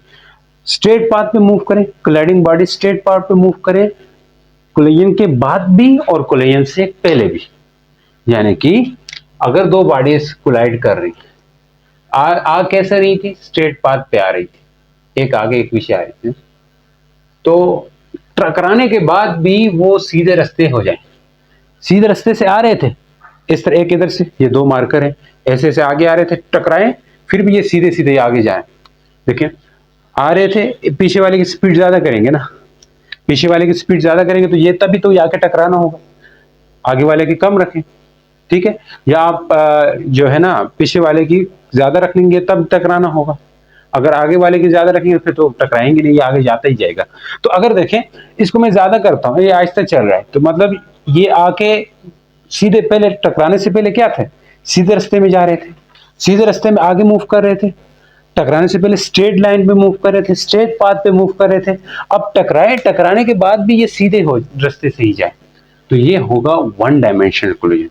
स्ट्रेट पाथ पे मूव करें, कोलाइडिंग बॉडी स्ट्रेट पाथ पे मूव करें, कोलिजन के बाद भी और कोलिजन से पहले भी। यानी कि अगर दो बॉडीज कोलाइड कर रही, आ कैसे रही थी? स्ट्रेट पाथ पे आ रही थी, एक आगे एक पीछे आ रही थी, तो टकराने के बाद भी वो सीधे रास्ते हो जाए, सीधे रास्ते से आ रहे थे इस तरह, एक इधर से ये दो मार्कर है ऐसे से आगे आ रहे थे, टकराए फिर भी ये सीधे सीधे आगे जाए। देखिए आ रहे थे, पीछे वाले की स्पीड ज्यादा करेंगे ना, पीछे वाले की स्पीड ज्यादा करेंगे तो ये तभी तो आके टकराना होगा, आगे वाले की कम रखें, ठीक है। या आप जो है ना पीछे वाले की ज्यादा रख लेंगे तब टकराना होगा, अगर आगे वाले की ज्यादा रखेंगे फिर तो टकराएंगे नहीं, ये आगे जाता ही जाएगा। तो अगर देखें इसको मैं ज्यादा करता हूँ, ये आहिस्ता चल रहा है, तो मतलब ये आके सीधे पहले टकराने से पहले क्या थे? सीधे रास्ते में जा रहे थे, सीधे रास्ते में आगे मूव कर रहे थे, टकराने से पहले स्ट्रेट लाइन पे मूव कर रहे थे, स्ट्रेट पाथ पे मूव कर रहे थे। अब टकराए, टकराने के बाद भी ये सीधे हो रास्ते से ही जाए, तो ये होगा वन डायमेंशनल कोलिजन।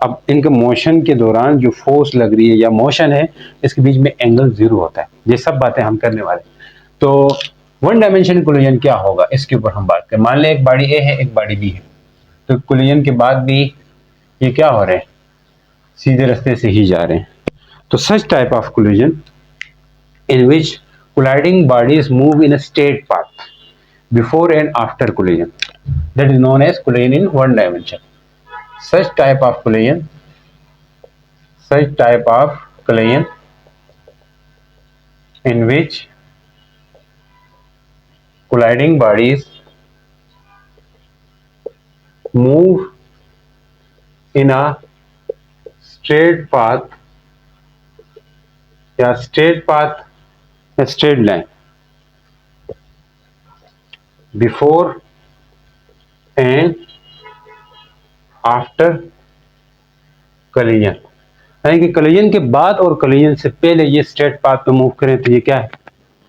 अब इनके मोशन के दौरान जो फोर्स लग रही है या मोशन है, इसके बीच में एंगल जीरो होता है। ये सब बातें हम करने वाले। तो वन डायमेंशनल कोलिजन क्या होगा इसके ऊपर हम बात करें। मान लें एक बॉडी ए है एक बॉडी बी है, तो कोलिजन के बाद भी ये क्या हो रहे हैं? सीधे रास्ते से ही जा रहे हैं। तो such type of collision in which colliding bodies move in a straight path before and after collision, that is known as collision in one dimension. Such type of collision in which colliding bodies move in a straight path या straight line before and after collision, यानी कि collision के बाद और collision से पहले ये straight path पे मूव करें तो ये क्या है?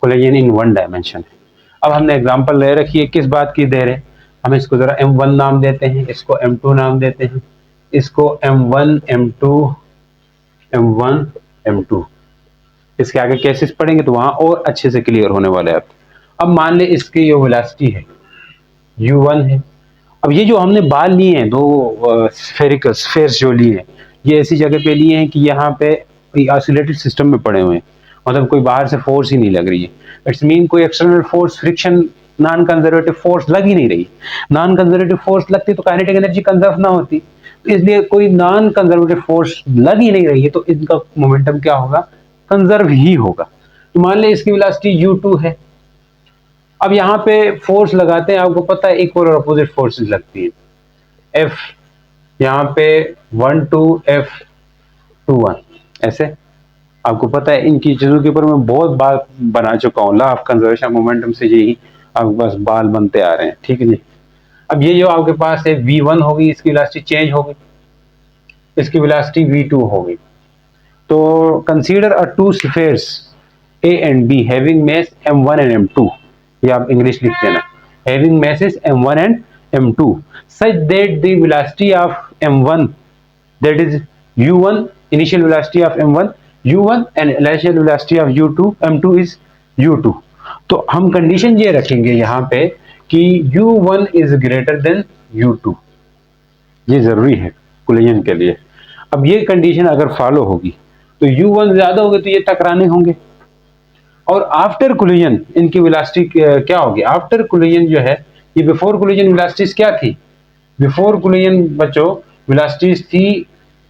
कोलिजन इन वन डायमेंशन है। अब हमने एग्जांपल ले रखी है, किस बात की दे रहे हैं? हम इसको जरा M1 नाम देते हैं, इसको M2 नाम देते हैं, इसको M1 M2 M1 M2। इसके आगे केसेस पढ़ेंगे तो वहां और अच्छे से क्लियर होने वाले हैं। अब मान ले इसकी ये वेलोसिटी है u1 है। अब ये जो हमने बाल लिए हैं, दो स्फेयर्स जो लिए हैं, ये ऐसी जगह पे लिए हैं कि यहाँ पे ऑसिलेटेड सिस्टम में पड़े हुए हैं, मतलब कोई बाहर से फोर्स ही नहीं लग रही है। इट्स मीन कोई external force, friction, non conservative force लग ही नहीं रही। नॉन कंजर्वेटिव फोर्स लगती तो काइनेटिक एनर्जी कंजर्व ना होती, तो इसलिए कोई नॉन कंजर्वेटिव फोर्स लग ही नहीं रही है, तो इनका मोमेंटम क्या होगा? कंजर्व ही होगा। तो मान ले इसकी वेलोसिटी u2 है। अब यहाँ पे फोर्स लगाते हैं, आपको पता है इक्वल और अपोजिट फोर्सेस लगती है। F यहाँ पे 1 2 F 2 1 ऐसे, आपको पता है इनकी चीजों के ऊपर मैं बहुत बार बना चुका हूँ। लॉ ऑफ कंजर्वेशन मोमेंटम से यही अब बस बाल बनते आ रहे हैं, ठीक है जी। अब ये जो आपके पास है v1 होगी, इसकी वेलोसिटी चेंज होगी, इसकी वेलोसिटी v2 होगी। तो consider a to spheres A and B having mass m1 and m2, ये आप इंग्लिश लिख देना, having masses m1 and m2 such that the velocity of m1, that is u1, initial velocity of m1 u1 and initial velocity of u2 m2 is u2। तो हम condition ये रखेंगे यहाँ पे कि u1 is greater than u2, ये जरूरी है कोलिजन के लिए। अब ये कंडीशन अगर फॉलो होगी तो u1 ज्यादा होगी तो ये टकराने होंगे, और आफ्टर कोलिजन इनकी वेलोसिटी क्या होगी? आफ्टर कोलिजन जो है, ये बिफोर कोलिजन वेलोसिटीज क्या थी? बिफोर कोलिजन बच्चों वेलोसिटीज थी,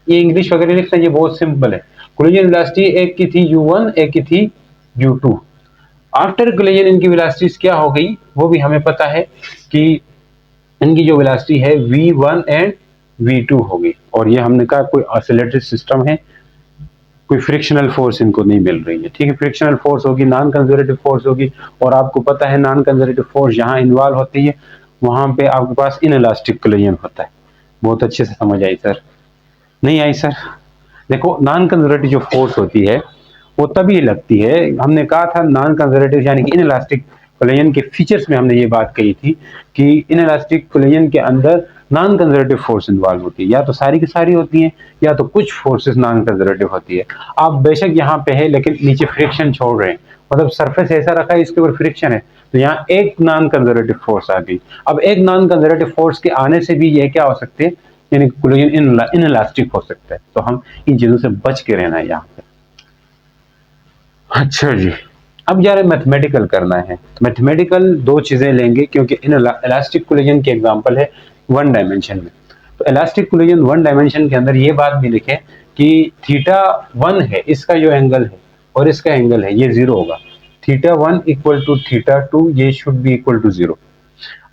ये इंग्लिश वगैरह लिखना ये बहुत सिंपल है। कोलिजन वेलोसिटी एक की थी u1, एक की थी u2। आफ्टर कोलिजन इनकी वेलोसिटीज क्या हो गई वो भी हमें पता है कि इनकी जो वेलोसिटी है v1 एंड v2 हो गई। और ये हमने कहा कोई ऑसिलेटरी सिस्टम है, कोई फ्रिक्शनल फोर्स इनको नहीं मिल रही है, ठीक है। फ्रिक्शनल फोर्स होगी, नॉन कंजर्वेटिव फोर्स होगी, और आपको पता है नॉन कंजर्वेटिव फोर्स जहां इन्वॉल्व होती है वहां पे आपके पास इनइलास्टिक कोलिजन होता है। बहुत अच्छे से समझ आई सर? नहीं आई सर? देखो नॉन कंजर्वेटिव जो फोर्स होती है वो तभी लगती है, हमने कहा था नॉन कंजर्वेटिव यानी कि इनइलास्टिक कोलिजन के फीचर्स में हमने ये बात कही थी कि इनइलास्टिक कोलिजन के अंदर नॉन कंजर्वेटिव फोर्स इन्वॉल्व होती है, या तो सारी की सारी होती है या तो कुछ फोर्सेस नॉन कंजर्वेटिव होती है। आप बेशक यहाँ पे है लेकिन नीचे फ्रिक्शन छोड़ रहे हैं, मतलब सरफेस ऐसा रखा है इसके ऊपर फ्रिक्शन है, तो यहाँ एक नॉन कंजर्वेटिव फोर्स आ गई। अब एक नॉन कंजर्वेटिव फोर्स के आने से भी ये क्या हो सकते हैं, यानी कोलिजन इनइलास्टिक हो सकता है, तो हम इन चीजों से बच के रहना है यहाँ पे। अच्छा जी, अब यार मैथमेटिकल करना है। मैथमेटिकल दो चीजें लेंगे क्योंकि इन इलास्टिक कोलिजन की एग्जांपल है वन डायमेंशन में। तो इलास्टिक कोलिजन वन डायमेंशन के अंदर ये बात भी लिखे कि थीटा वन है, इसका जो एंगल है और इसका एंगल है ये जीरो होगा। Theta one equal to theta two, ये should be equal to zero.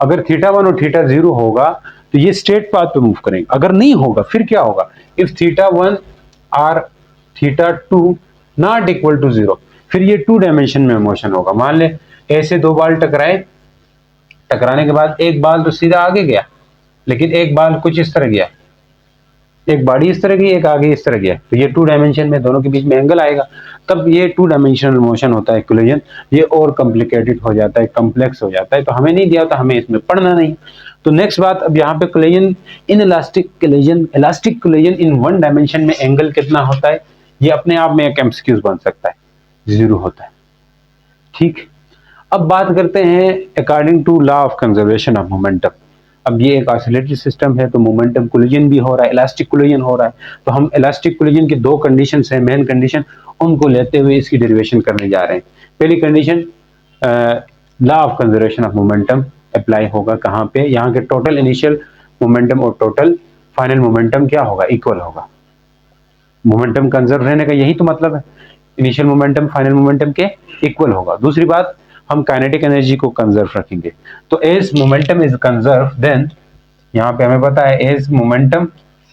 अगर थीटा वन और थीटा जीरो होगा तो ये स्ट्रेट पाथ पे मूव करेंगे, अगर नहीं होगा फिर क्या होगा, if theta one or theta two not equal to zero, फिर ये टू डायमेंशन में मोशन होगा। मान ले ऐसे दो बाल टकराए, टकराने के बाद एक बाल तो सीधा आगे गया लेकिन एक बाल कुछ इस तरह गया, एक बॉडी इस तरह गई एक आगे इस तरह गया, तो ये टू डायमेंशन में दोनों के बीच में एंगल आएगा, तब ये टू डायमेंशनल मोशन होता है कोलिजन। ये और कॉम्प्लिकेटेड हो जाता है, कॉम्प्लेक्स हो जाता है, तो हमें नहीं दिया तो हमें इसमें पढ़ना नहीं। तो नेक्स्ट बात, अब यहाँ पे collision in elastic collision, elastic collision in one dimension में एंगल कितना होता है, ये अपने आप में एक एमसीक्यूज बन सकता है, जीरो होता है, ठीक। अब बात करते हैं according to law of conservation of momentum. अब ये एक ऑसिलेटरी सिस्टम है तो मोमेंटम कोलिजन भी हो रहा है, इलास्टिक कोलिजन हो रहा है, तो हम इलास्टिक कोलिजन की दो कंडीशन है, मेन कंडीशन, उनको लेते हुए इसकी डेरिवेशन करने जा रहे हैं। पहली condition, law of conservation of momentum apply होगा कहाँ पे, यहाँ के टोटल इनिशियल मोमेंटम और टोटल फाइनल मोमेंटम क्या होगा, इक्वल होगा। मोमेंटम कंजर्व रहने का यही तो मतलब है, इनिशियल मोमेंटम फाइनल मोमेंटम के इक्वल होगा। दूसरी बात, हम काइनेटिक एनर्जी को कंजर्व रखेंगे, तो as momentum is conserve then, यहां पे हमें पता है as momentum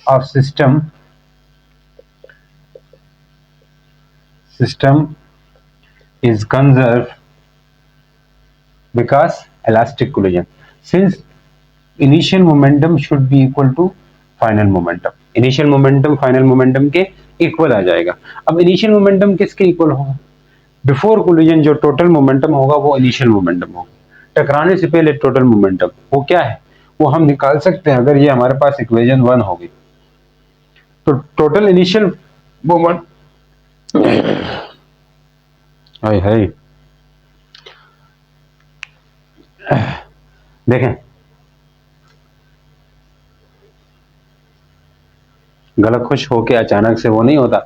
of system is conserve because elastic collision, since initial momentum should be equal to final momentum, initial momentum final momentum के इक्वल आ जाएगा। अब इनिशियल मोमेंटम किसके इक्वल होगा, बिफोर कोलिजन जो टोटल मोमेंटम होगा वो इनिशियल मोमेंटम होगा, टकराने से पहले टोटल मोमेंटम वो क्या है, वो हम निकाल सकते हैं अगर ये हमारे पास इक्वेशन वन होगी। तो टोटल इनिशियल मोमेंट, हाय हाय देखें गला खुश होके अचानक से वो नहीं होता,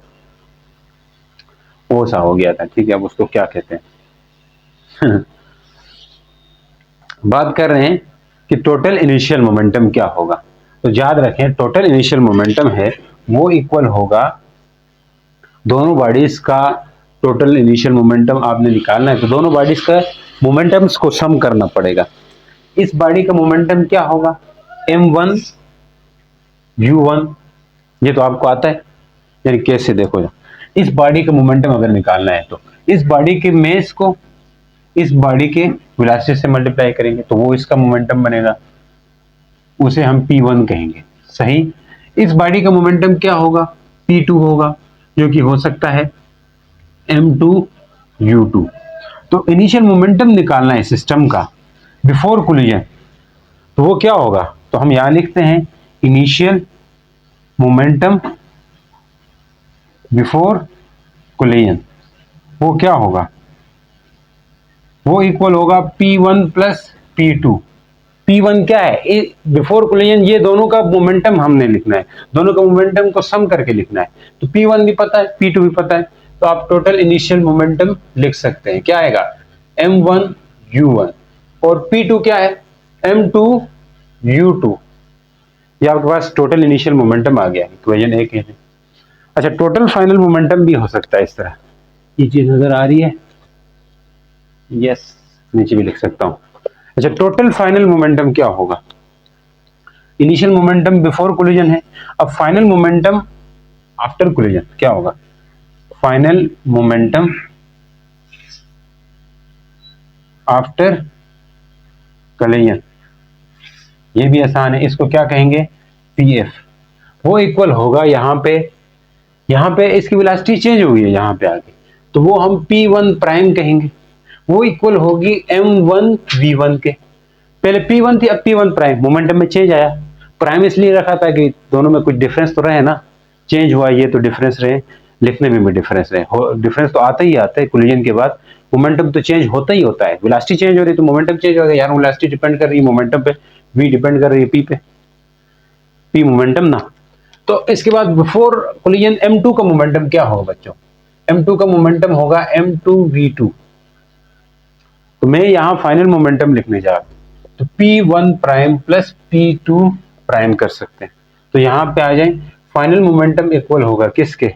वो सा हो गया था, ठीक है। अब उसको क्या कहते हैं बात कर रहे हैं कि टोटल इनिशियल मोमेंटम क्या होगा, तो याद रखें टोटल इनिशियल मोमेंटम है वो इक्वल होगा दोनों बॉडीज का टोटल इनिशियल मोमेंटम आपने निकालना है, तो दोनों बॉडीज का मोमेंटम्स को सम करना पड़ेगा। इस बॉडी का मोमेंटम क्या होगा, m1 u1, ये तो आपको आता है, यानी कैसे देखो, इस बॉडी का मोमेंटम अगर निकालना है तो इस बॉडी के मेस को इस बॉडी के वेलोसिटी से मल्टीप्लाई करेंगे तो वो इसका मोमेंटम बनेगा, उसे हम P1 कहेंगे, सही। इस बॉडी का मोमेंटम क्या होगा, P2 होगा, जो कि हो सकता है m2 u2। तो इनिशियल मोमेंटम निकालना है सिस्टम का बिफोर कोलिजन, तो वो क्या होगा, तो हम यहां लिखते हैं इनिशियल मोमेंटम बिफोर कोलिजन, वो क्या होगा, वो इक्वल होगा P1 प्लस P2। P1 क्या है, बिफोर कोलिजन, ये दोनों का मोमेंटम हमने लिखना है, दोनों का मोमेंटम को सम करके लिखना है, तो P1 भी पता है P2 भी पता है, तो आप टोटल इनिशियल मोमेंटम लिख सकते हैं, क्या आएगा m1 u1, और P2 क्या है m2 u2, ये आपके पास टोटल इनिशियल मोमेंटम आ गया इक्वेशन ए के। अच्छा, टोटल फाइनल मोमेंटम भी हो सकता है इस तरह, ये चीज नजर आ रही है, यस, नीचे भी लिख सकता हूं। अच्छा, टोटल फाइनल मोमेंटम क्या होगा? इनिशियल मोमेंटम बिफोर कोलिजन है, अब फाइनल मोमेंटम आफ्टर कोलिजन क्या होगा? फाइनल मोमेंटम आफ्टर कोलिजन, ये भी आसान है, इसको क्या कहेंगे? पीएफ। वो इक्वल होगा यहाँ पे इसकी वेलोसिटी चेंज हुई है यहाँ पे आके, तो वो हम P1 प्राइम कहेंगे, वो इक्वल होगी M1 V1 के। पहले P1 थी, अब P1 प्राइम, मोमेंटम में चेंज आया, प्राइम इसलिए रखा था कि दोनों में कुछ डिफरेंस तो रहे ना, चेंज हुआ ये तो डिफरेंस रहे, लिखने में भी डिफरेंस रहे, डिफरेंस तो आता ही आता है कोलिजन के बाद, मोमेंटम तो चेंज होता ही होता है, वेलोसिटी चेंज हो रही है तो मोमेंटम चेंज हो गया यार, वेलोसिटी डिपेंड कर रही है मोमेंटम पे, v डिपेंड कर रही है p पे, p मोमेंटम ना। तो इसके बाद बिफोर कोलिजन M2 का मोमेंटम क्या होगा बच्चों? M2 का मोमेंटम होगा M2v2। तो मैं यहां फाइनल मोमेंटम लिखने जा रहा हूं, तो P1 prime plus P2 prime कर सकते हैं, तो यहां पे आ जाए फाइनल मोमेंटम इक्वल होगा किसके?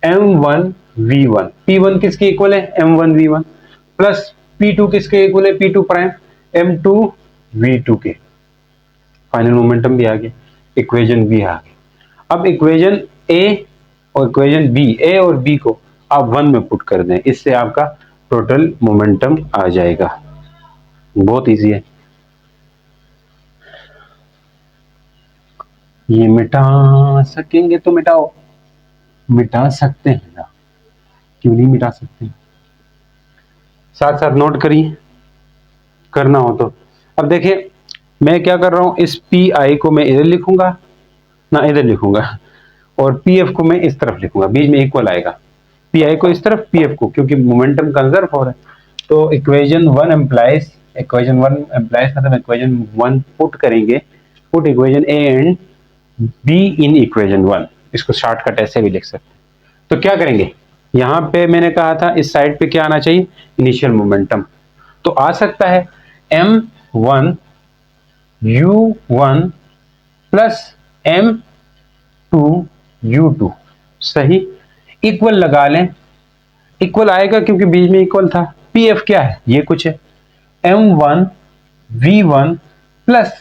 M1v1। P1 किसके इक्वल है? M1v1 प्लस P2 किसके इक्वल है? P2 प्राइम M2v2 के। फाइनल मोमेंटम भी आ गया, इक्वेशन भी आ गई। अब इक्वेशन ए और इक्वेशन बी, ए और बी को आप 1 में पुट कर दें, इससे आपका टोटल मोमेंटम आ जाएगा। बहुत इजी है, ये मिटा सकेंगे तो मिटाओ, मिटा सकते हैं ना, क्यों नहीं मिटा सकते? साथ साथ नोट करिए, करना हो तो। अब देखिए मैं क्या कर रहा हूं, इस पी आई को मैं इधर लिखूंगा ना, इधर लिखूंगा, और पी एफ को मैं इस तरफ लिखूंगा, बीच में इक्वल आएगा, पी आई को इस तरफ, पी एफ को, क्योंकि मोमेंटम कंजर्व हो रहा है। तो इक्वेशन वन एम्प्लाइज, मतलब इक्वेशन वन पुट करेंगे, put equation A and be in equation one, इसको शॉर्टकट ऐसे भी लिख सकते हैं। तो क्या करेंगे, यहां पे मैंने कहा था इस साइड पे क्या आना चाहिए? इनिशियल मोमेंटम, तो आ सकता है m1 u1 plus m2 u2, सही, इक्वल लगा लें, इक्वल आएगा क्योंकि बीच में इक्वल था। पी एफ क्या है? ये कुछ है, m1 v1 plus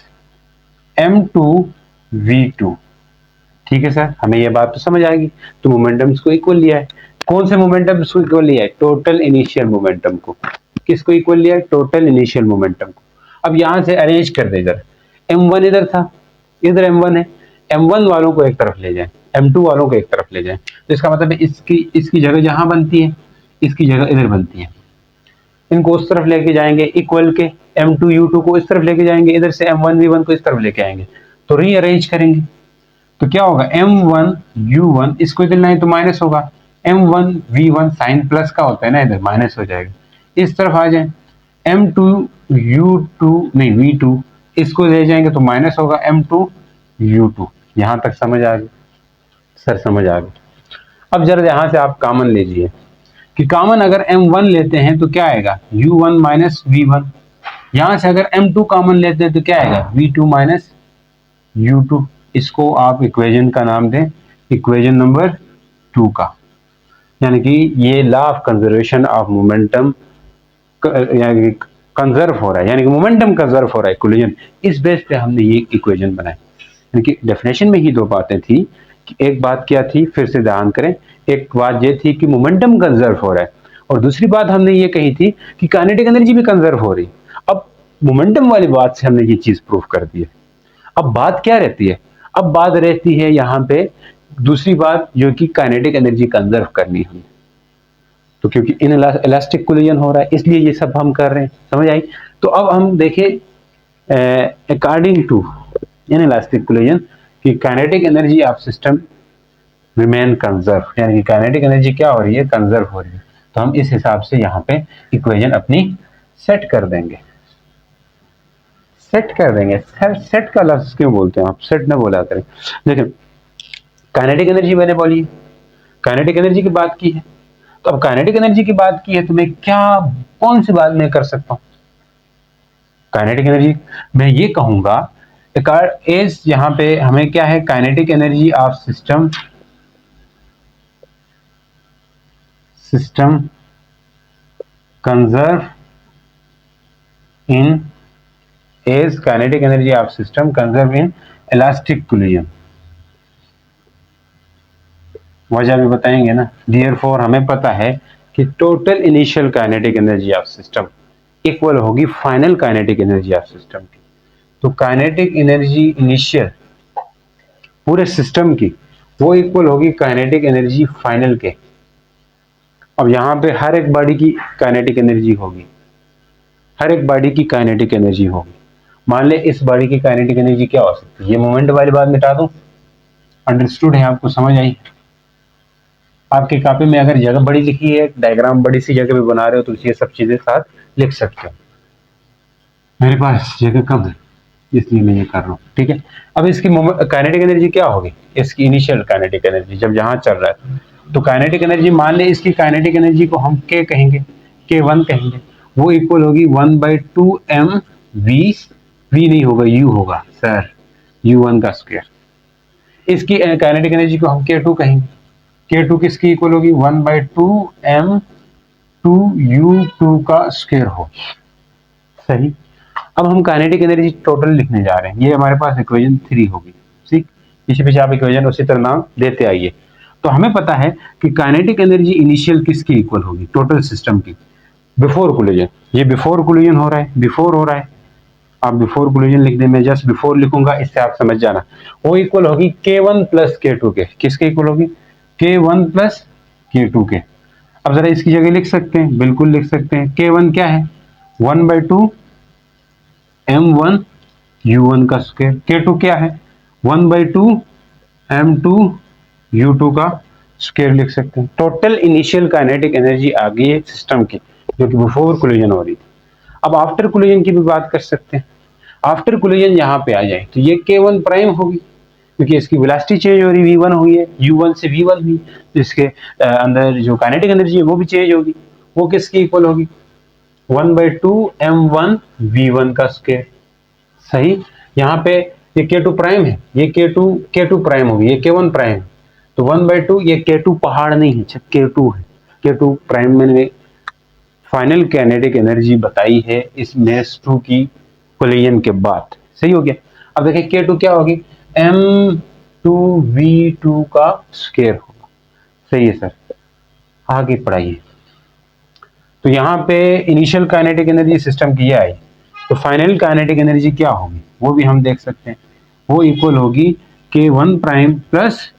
m2 v2। ठीक है सर, हमें यह बात तो समझ आएगी। तो मोमेंटम्स को इक्वल लिया है, कौन से मोमेंटम्स को इक्वल लिया है? टोटल इनिशियल मोमेंटम को। किसको इक्वल लिया है? टोटल इनिशियल मोमेंटम को। अब यहां से अरेंज कर दे, इधर m1 इधर था, इधर m1 है, m1 वालों को एक तरफ ले जाए, m2 वालों को एक तरफ ले जाए, तो इसका मतलब है इसकी जगह जहां बनती है, इसकी जगह इधर बनती है, इनको उस तरफ लेके जाएंगे, इक्वल के m2 u2 को इस तरफ लेके जाएंगे, इधर से m1 v1 को इस तरफ लेके आएंगे, तो रीअरेंज करेंगे तो क्या होगा? m1 u1, इसको इधर लाए तो माइनस होगा, m1 v1 साइन प्लस का होता है ना, इधर माइनस हो जाएगा, इस तरफ आ जाए m2 u2 नहीं v2, इसको ले जाएंगे तो माइनस होगा m2 u2। यहां तक समझ आ गई सर? समझ आ गई। अब जरा यहां से आप कॉमन लीजिए कि कॉमन अगर m1 लेते हैं तो क्या आएगा? u1 minus v1। यहां से अगर m2 कॉमन लेते हैं तो क्या आएगा? v2 minus u2। इसको आप इक्वेशन का नाम दें इक्वेशन नंबर 2 का, यानी कि ये law of conservation of momentum यानी कंजर्व हो रहा है, यानी कि मोमेंटम कंजर्व हो रहा है कोलिजन, इस बेस पे हमने ये इक्वेशन बनाई। यानी कि डेफिनेशन में ही दो बातें थी, कि एक बात क्या थी, फिर से ध्यान करें, एक बात ये थी कि मोमेंटम कंजर्व हो रहा है, और दूसरी बात हमने ये कही थी कि काइनेटिक एनर्जी भी कंजर्व हो रही। अब मोमेंटम वाली बात से हमने ये चीज प्रूव कर दी है। अब बात क्या रहती है? अब बात रहती है यहाँ पे दूसरी बात, जो कि काइनेटिक एनर्जी कंजर्व करनी है, तो क्योंकि इन इलास्टिक कोलिजन हो रहा है इसलिए ये सब हम कर रहे हैं, समझ आई? तो अब हम देखें according to in elastic collision कि kinetic energy of system remain conserve, यानी कि काइनेटिक एनर्जी क्या हो रही है? कंजर्व हो रही है। तो हम इस हिसाब से यहाँ पे इक्वेशन अपनी सेट कर देंगे, सेट कर देंगे। सेट का लफ्ज क्यों बोलते हैं आप? सेट ना बोला करें। देखिए काइनेटिक एनर्जी मैंने बोली, काइनेटिक एनर्जी की बात की है, तो अब काइनेटिक एनर्जी की बात की है तो मैं क्या, कौन सी बात मैं कर सकता हूं? काइनेटिक एनर्जी मैं ये कहूंगा एज यहाँ पे हमें क्या है, kinetic energy of system conserve in as kinetic energy of system conserve in elastic collision. वजह भी बताएंगे ना। डियर फोर हमें पता है कि total initial kinetic energy of system equal होगी final kinetic energy of system की। तो काइनेटिक एनर्जी इनिशियल पूरे सिस्टम की वो इक्वल होगी काइनेटिक एनर्जी फाइनल के। अब यहां पे हर एक बॉडी की काइनेटिक एनर्जी होगी, हर एक बॉडी की काइनेटिक एनर्जी होगी। मान ले इस बॉडी की काइनेटिक एनर्जी क्या हो सकती है, ये मोमेंट वाली बात मिटा दूं। अंडरस्टूड है, आपको समझ आई। आपकी कॉपी में अगर जगह बड़ी लिखी है, डायग्राम बड़ी सी जगह पे बना रहे हो, तो ये सब चीजें साथ लिख सकते हो। मेरे पास जगह कम है इसलिए मैं ये कर रहा हूँ, ठीक है। अब इसकी काइनेटिक एनर्जी क्या होगी, इसकी इनिशियल काइनेटिक एनर्जी जब यहाँ चल रहा है, तो काइनेटिक एनर्जी मान ले इसकी काइनेटिक एनर्जी को हम के कहेंगे, K1 कहेंगे, वो इक्वल होगी 1/2 mv। वी नहीं होगा, यू होगा सर, U1 का स्क्वायर। इसकी काइनेटिक एनर्जी को हम K2 कहेंगे, K2 किसकी इक्वल होगी 1/2 m2U2 का स्क्वायर हो। सही। अब हम काइनेटिक एनर्जी टोटल लिखने जा रहे हैं, ये हमारे पास इक्वेशन 3 होगी। ठीक, पीछे पीछे आप इक्वेशन उसी तरह नाम देते आइए। तो हमें पता है कि काइनेटिक एनर्जी इनिशियल किसकी इक्वल होगी, टोटल सिस्टम की, बिफोर कोलिजन। ये बिफोर कोलिजन हो रहा है, बिफोर हो रहा है। आप बिफोर कोलिजन लिखने में जस्ट बिफोर लिखूंगा, इससे आप समझ जाना। वो इक्वल होगी K1 प्लस K2 के। किसके इक्वल होगी, K1 प्लस K2 के। अब जरा इसकी जगह लिख सकते हैं, बिल्कुल लिख सकते हैं। K1 क्या है, 1/2 m1 u1 का स्क्वायर। K2 क्या है, 1/2 m2 u2 का स्क्वायर लिख सकते हैं। टोटल इनिशियल काइनेटिक एनर्जी आ गई है सिस्टम की, जो कि बिफोर कोलिजन हो रही थी। अब आफ्टर कोलिजन की भी बात कर सकते हैं। आफ्टर कोलिजन यहाँ पे आ जाए तो ये K1 प्राइम होगी, क्योंकि इसकी वेलोसिटी चेंज हो रही, V1 हुई है, U1 से V1 हुई, तो इसके अंदर जो काइनेटिक एनर्जी है वो भी चेंज होगी। वो किसकी इक्वल होगी, 1/2 m1 V1 का स्क्वायर। सही। यहाँ पे ये K2 प्राइम है, ये K2 प्राइम होगी, ये K1 प्राइम है, तो 1/2 ये K2 पहाड़ नहीं है, K2 है। K2 प्राइम मैंने फाइनल काइनेटिक एनर्जी बताई है इस मेस 2 की कोलिजन के बाद। सही हो गया। अब देखिए K2 क्या होगी, m2V2 का स्क्वायर होगा। सही है सर, आगे पढ़ाइए। तो यहाँ पे इनिशियल काइनेटिक एनर्जी सिस्टम की आई, तो फाइनल काइनेटिक एनर्जी क्या होगी वो भी हम देख सकते हैं। वो इक्वल होगी K1 prime plus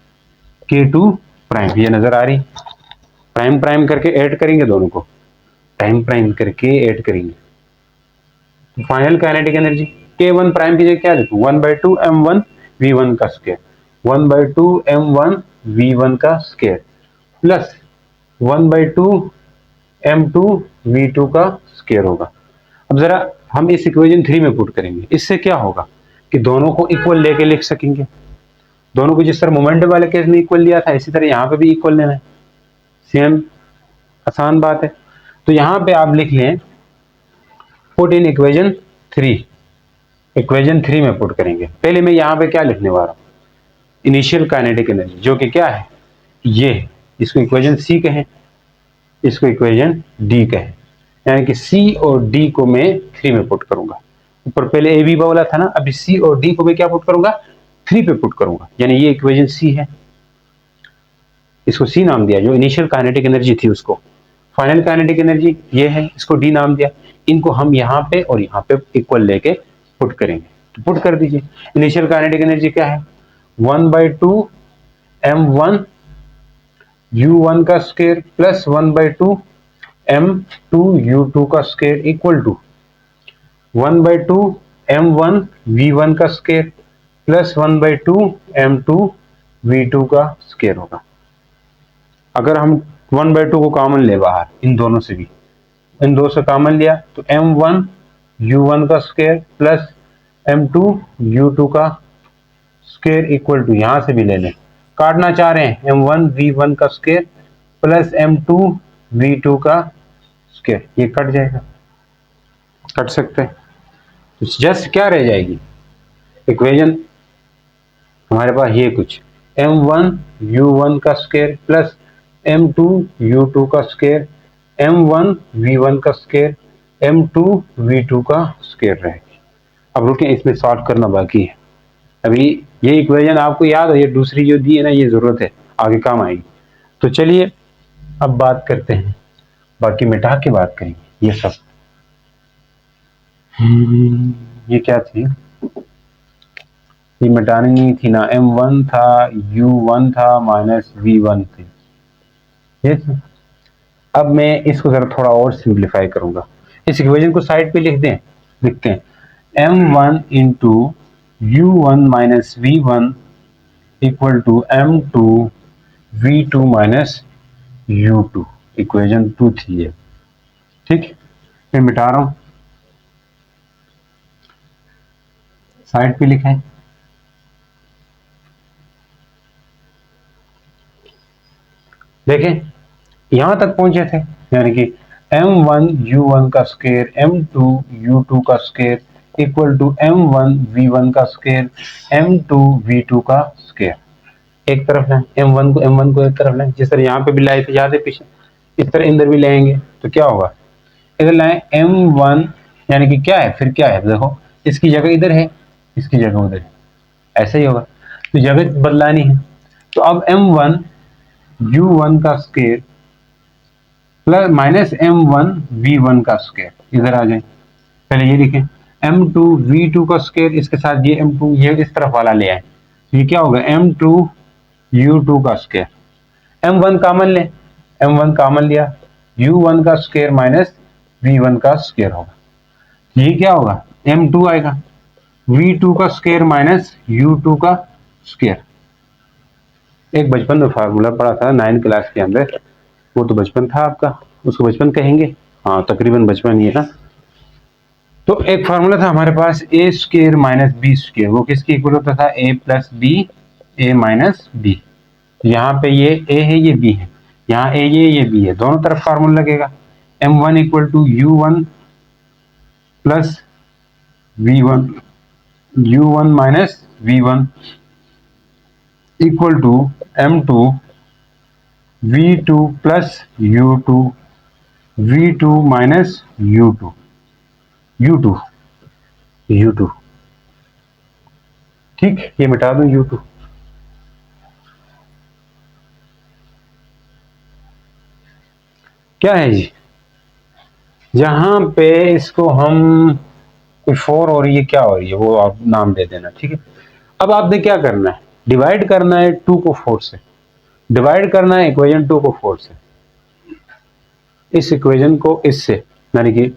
K2 prime. ये नजर आ रही, प्राइम प्राइम करके ऐड करेंगे दोनों को, प्राइम प्राइम करके ऐड करेंगे। तो final kinetic energy K1 prime की जगह क्या लिखूं, 1/2 m1 V1 का स्क्वायर, 1/2 m1 V1 का स्क्वायर प्लस 1/2 m2 V2 का स्क्वायर होगा। अब जरा हम इस इक्वेशन 3 में पुट करेंगे, इससे क्या होगा कि दोनों को इक्वल लेके लिख सकेंगे। दोनों को जिस तरह मोमेंटम वाले केस में इक्वल लिया था, इसी तरह यहाँ पे भी इक्वल लेना है। सेम आसान बात है। तो यहाँ पे आप लिख लें, पुट इन इक्वेशन 3। इक्वेशन 3 में पुट करेंगे। पहले मैं यहाँ पे क्या लिखने वाला हूँ, इनिशियल काइनेटिक एनर्जी, जो कि क्या है, ये, इसको इक्वेशन C कहें, इसको इक्वेशन D कहें, यानी कि C और D को मैं 3 में पुट करूंगा। ऊपर पहले A B बोला था ना, अभी C और D को मैं क्या पुट करूंगा, 3 पे पुट करूंगा, यानी ये इक्वेशन C है। इसको C नाम दिया, जो इनिशियल काइनेटिक एनर्जी थी उसको। फाइनल काइनेटिक एनर्जी ये है, इसको D नाम दिया। इनको हम यहाँ पे और यहाँ पे इक्वल लेके पुट करेंगे। तो पुट कर दीजिए। इनिशियल काइनेटिक एनर्जी क्या है, 1/2 m1 u1 का स्क्वायर प्लस 1/2 m2 u2 का square equal to 1/2 m1 v1 का स्क्वायर प्लस 1/2 m2 v2 का स्क्वायर होगा। अगर हम 1/2 को कॉमन ले बाहर, इन दोनों से भी, इन दो से कॉमन लिया तो m1 u1 का स्क्वायर प्लस m2 u2 का स्क्वायर इक्वल टू, यहां से भी ले लें, काटना चाह रहे हैं, m1 v1 का स्क्वायर प्लस m2 v2 का स्क्वायर, ये कट जाएगा, कट सकते हैं। तो जस्ट क्या रह जाएगी, इक्वेशन हमारे पास ये कुछ m1 u1 का स्क्वायर प्लस m2 u2 का स्क्वायर m1 v1 का स्क्वायर m2 v2 का स्क्वायर रहेगी। अब रुके, इसमें सॉल्व करना बाकी है। अभी ये इक्वेशन आपको याद है, ये दूसरी जो दी है ना, ये जरूरत है, आगे काम आएगी। तो चलिए अब बात करते हैं, बाकी मिटा के बात करेंगे ये सब। ये क्या थी, ये मिटानी नहीं थी ना, m1 था, u1 था, माइनस v1 थी, ये थी। अब मैं इसको जरा थोड़ा और सिंप्लीफाई करूंगा, इस इक्वेशन को साइड पे लिख दें, लिखते हैं m1 into u1 minus v1 equal to m2 v2 minus u2, equation 2 थी ये, ठीक। मैं मिटा रहा हूं, साइड पे लिखा है। देखें यहां तक पहुंचे थे, यानी कि m1 u1 का स्क्वायर m2 u2 का square equal to m1 v1 का स्क्वायर m2 v2 का स्क्वायर। एक तरफ लें m1 को एक तरफ लें, जिस तरह यहाँ पे भी लाए थे, याद है पीछे, इस तरह इधर भी लेंगे तो क्या होगा, इधर लाए m1 यानी कि क्या है, फिर क्या है, देखो इसकी जगह इधर है, इसकी जगह उधर है, ऐसे ही होगा, तो जगह बदलानी है। तो अब m1 u1 का square plus minus m1 v1 का स्क्वायर, इधर आ जाए, पहले ये लिखें m2 v2 का स्क्वायर, इसके साथ ये m2 ये इस तरफ वाला ले आए, ये क्या होगा m2 u2 का स्क्वायर, m1 कॉमन ले, m1 कॉमन लिया, u1 का स्क्वायर माइनस v1 का स्क्वायर होगा, ये क्या होगा m2 आएगा, v2 का स्क्वायर माइनस u2 का स्क्वायर। एक बचपन में फार्मूला पढ़ा था 9 क्लास के अंदर, वो तो बचपन था आपका, उसको बचपन कहेंगे, हाँ तकरीबन बचपन ही है ना। तो एक फार्मूला था हमारे पास a square minus B square, वो किसके इक्वल होता था, a plus B, a minus B. यहाँ पे ये a है, ये b है, यहाँ a ये b है, दोनों तरफ फार्मूला लगेगा, m1 equal to u1 plus v1 u1 minus v1 equal to m2 v2 plus u2 v2 minus u2 u2, ठीक, ये मिटा दूं u2। क्या है जी, जहां पे इसको हम कुछ 4 और ये क्या हो रही है वो आप नाम दे देना, ठीक है। अब आपने क्या करना है, डिवाइड करना है 2 को 4 से, डिवाइड करना है इक्वेशन 2 को 4 से, इस इक्वेशन को इससे, यानी कि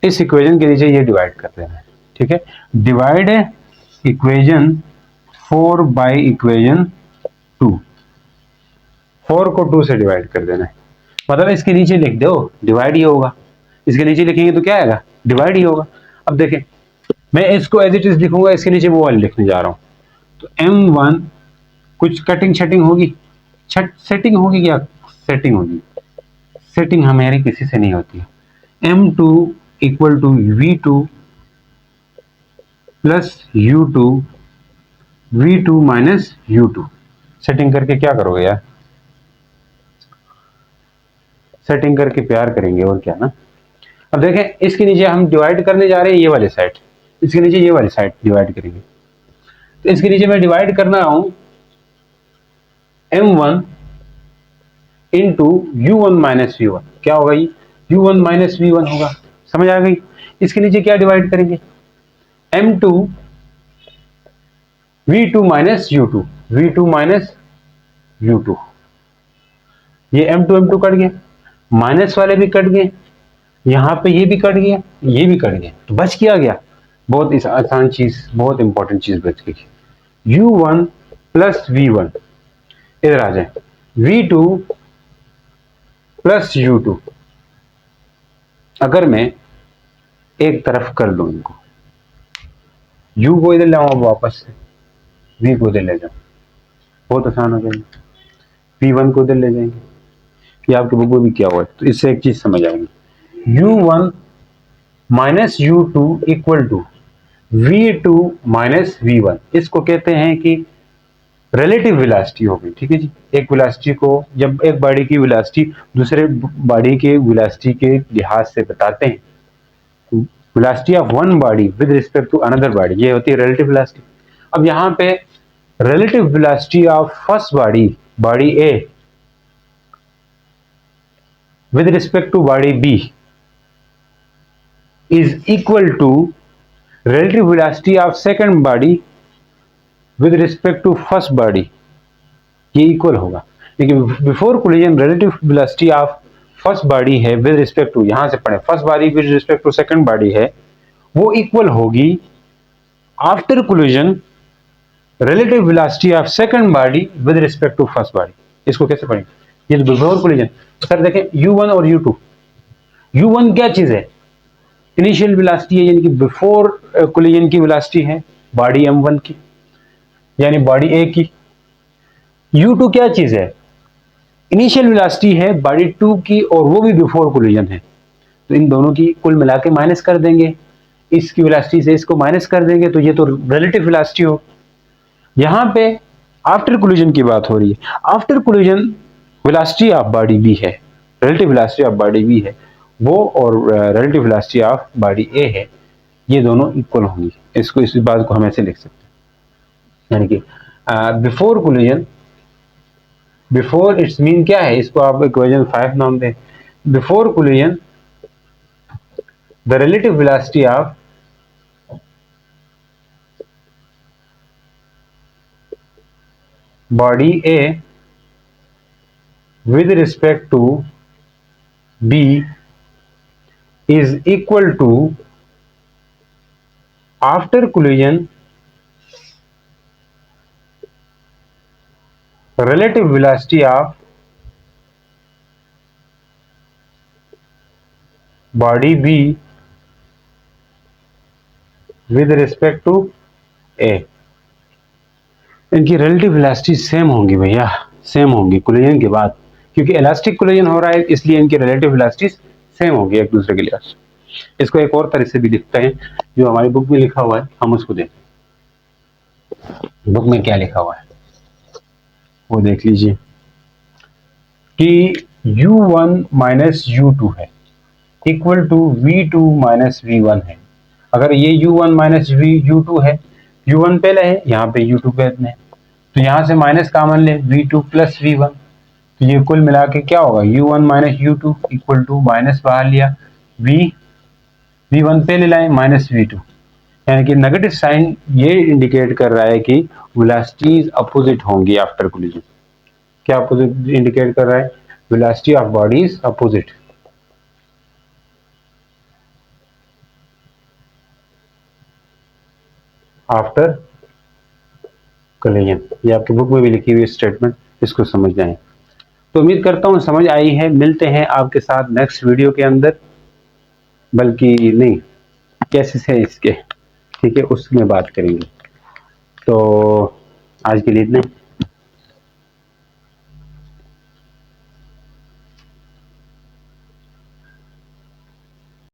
इस इक्वेशन के नीचे ये डिवाइड कर देना है, ठीक है। डिवाइड इक्वेशन 4 बाय इक्वेशन 2, 4 को 2 से डिवाइड कर देना है, मतलब इसके नीचे लिख दो डिवाइड ही होगा, इसके नीचे लिखेंगे तो क्या आएगा, डिवाइड ही होगा। अब देखें मैं इसको एज इट इज लिखूंगा, इसके नीचे वो वाली लिखने जा रहा हूं, तो m1 कुछ कटिंग शटिंग होगी, सेटिंग होगी, क्या सेटिंग होगी, सेटिंग हमारी किसी से नहीं होती है, m2 equal to v2 plus u2 v2 minus u2, setting करके क्या करोगे यार, सेटिंग करके प्यार करेंगे और क्या ना। अब देखें इसके नीचे हम डिवाइड करने जा रहे हैं ये वाले साइड, इसके नीचे ये वाली साइड डिवाइड करेंगे, तो इसके नीचे मैं डिवाइड करना हूं m1 into u1 minus v1, क्या होगा ये u1 माइनस v1 होगा, समझ आ गई। इसके नीचे क्या डिवाइड करेंगे m2 v2 minus u2, v2 minus u2, ये m2 कट गया, माइनस वाले भी कट गए, यहां पे ये भी कट गया, ये भी कट गया, तो बच क्या गया, बहुत इस आसान चीज, बहुत इंपॉर्टेंट चीज बच गई, u1 प्लस v1, इधर आ जाए v2 प्लस u2, अगर मैं एक तरफ कर दूं इनको, u को इधर लाऊं अब वापस से, v को इधर ले जाऊं, बहुत आसान हो जाएगा, v1 को इधर ले जाएंगे, कि आपके बुक में भी क्या हुआ है, तो इससे एक चीज समझ आएगी, u1 minus u2 equal to v2 minus v1, इसको कहते हैं कि रिलेटिव वेलोसिटी हो गई। ठीक है जी, एक वेलोसिटी को जब एक बॉडी की वेलोसिटी दूसरे बॉडी के वेलोसिटी के लिहाज से बताते हैं, velocity of one body with respect to another body, ये होती है रिलेटिव वेलोसिटी। अब यहाँ पे relative velocity of first body, body A, with respect to body B is equal to relative velocity of second body with respect to first body, ये इक्वल होगा। लेकिन before collision relative velocity of first body है with respect to, यहां से पढ़े, first body with respect to second body है, वो इक्वल होगी after collision relative velocity of second body with respect to first body. इसको कैसे पढ़ेंगे? ये तो बिफोर कोलिजन। सर देखें u1 और u2, u1 क्या चीज है? इनिशियल वेलोसिटी है, यानी कि बिफोर कोलिजन की वेलोसिटी है बॉडी m1 की, यानी बॉडी ए की। u2 क्या चीज है? इनिशियल वेलोसिटी है बॉडी 2 की, और वो भी बिफोर कोलिजन है। तो इन दोनों की कुल मिला के माइनस कर देंगे, इसकी वेलोसिटी से इसको माइनस कर देंगे, तो ये तो रिलेटिव वेलोसिटी हो। यहां पे आफ्टर कोलिजन की बात हो रही है। After collision velocity of body B है, relative velocity of body B है वो, और relative velocity of body A है, ये दोनों इक्वल होंगी। इसको, इस बात को हम ऐसे लिख सकते हैं, यानी कि before collision, before it's mean क्या है, इसको आप इक्वेशन 5 नाम दें। Before collision the relative velocity of body A with respect to B is equal to after collision relative velocity of body B with respect to A। इनकी relative velocity same होंगी भैया, same होंगी collision के बाद, क्योंकि elastic collision हो रहा है, इसलिए इनकी रिलेटिव वेलोसिटी सेम होगी एक दूसरे के लिहाज से। इसको एक और तरह से भी लिखते हैं, जो हमारी बुक में लिखा हुआ है, हम उसको देखें। बुक में क्या लिखा हुआ है वो देख लीजिए कि u1 माइनस u2 है equal to v2 minus v1 है। अगर ये u1 माइनस u2 है, u1 पहले है, यहाँ पे u2 पहले है, तो यहाँ से माइनस कॉमन ले, v2 प्लस v1, तो ये कुल मिला के क्या होगा, u1 minus u2 equal to, minus बाहर लिया, v1 पहले लाए माइनस v2, यानी कि नेगेटिव साइन ये इंडिकेट कर रहा है कि वेलोसिटीज अपोजिट होंगी आफ्टर कोलिजन। क्या अपोजिट इंडिकेट कर रहा है? Velocity of bodies opposite after collision. ये आपकी बुक में भी लिखी हुई स्टेटमेंट, इसको समझ जाएं। तो उम्मीद करता हूं समझ आई है। मिलते हैं आपके साथ नेक्स्ट वीडियो के अंदर, बल्कि नहीं, केसेस है इसके, ठीक है, उसमें बात करेंगे। तो आज के लिए इतना।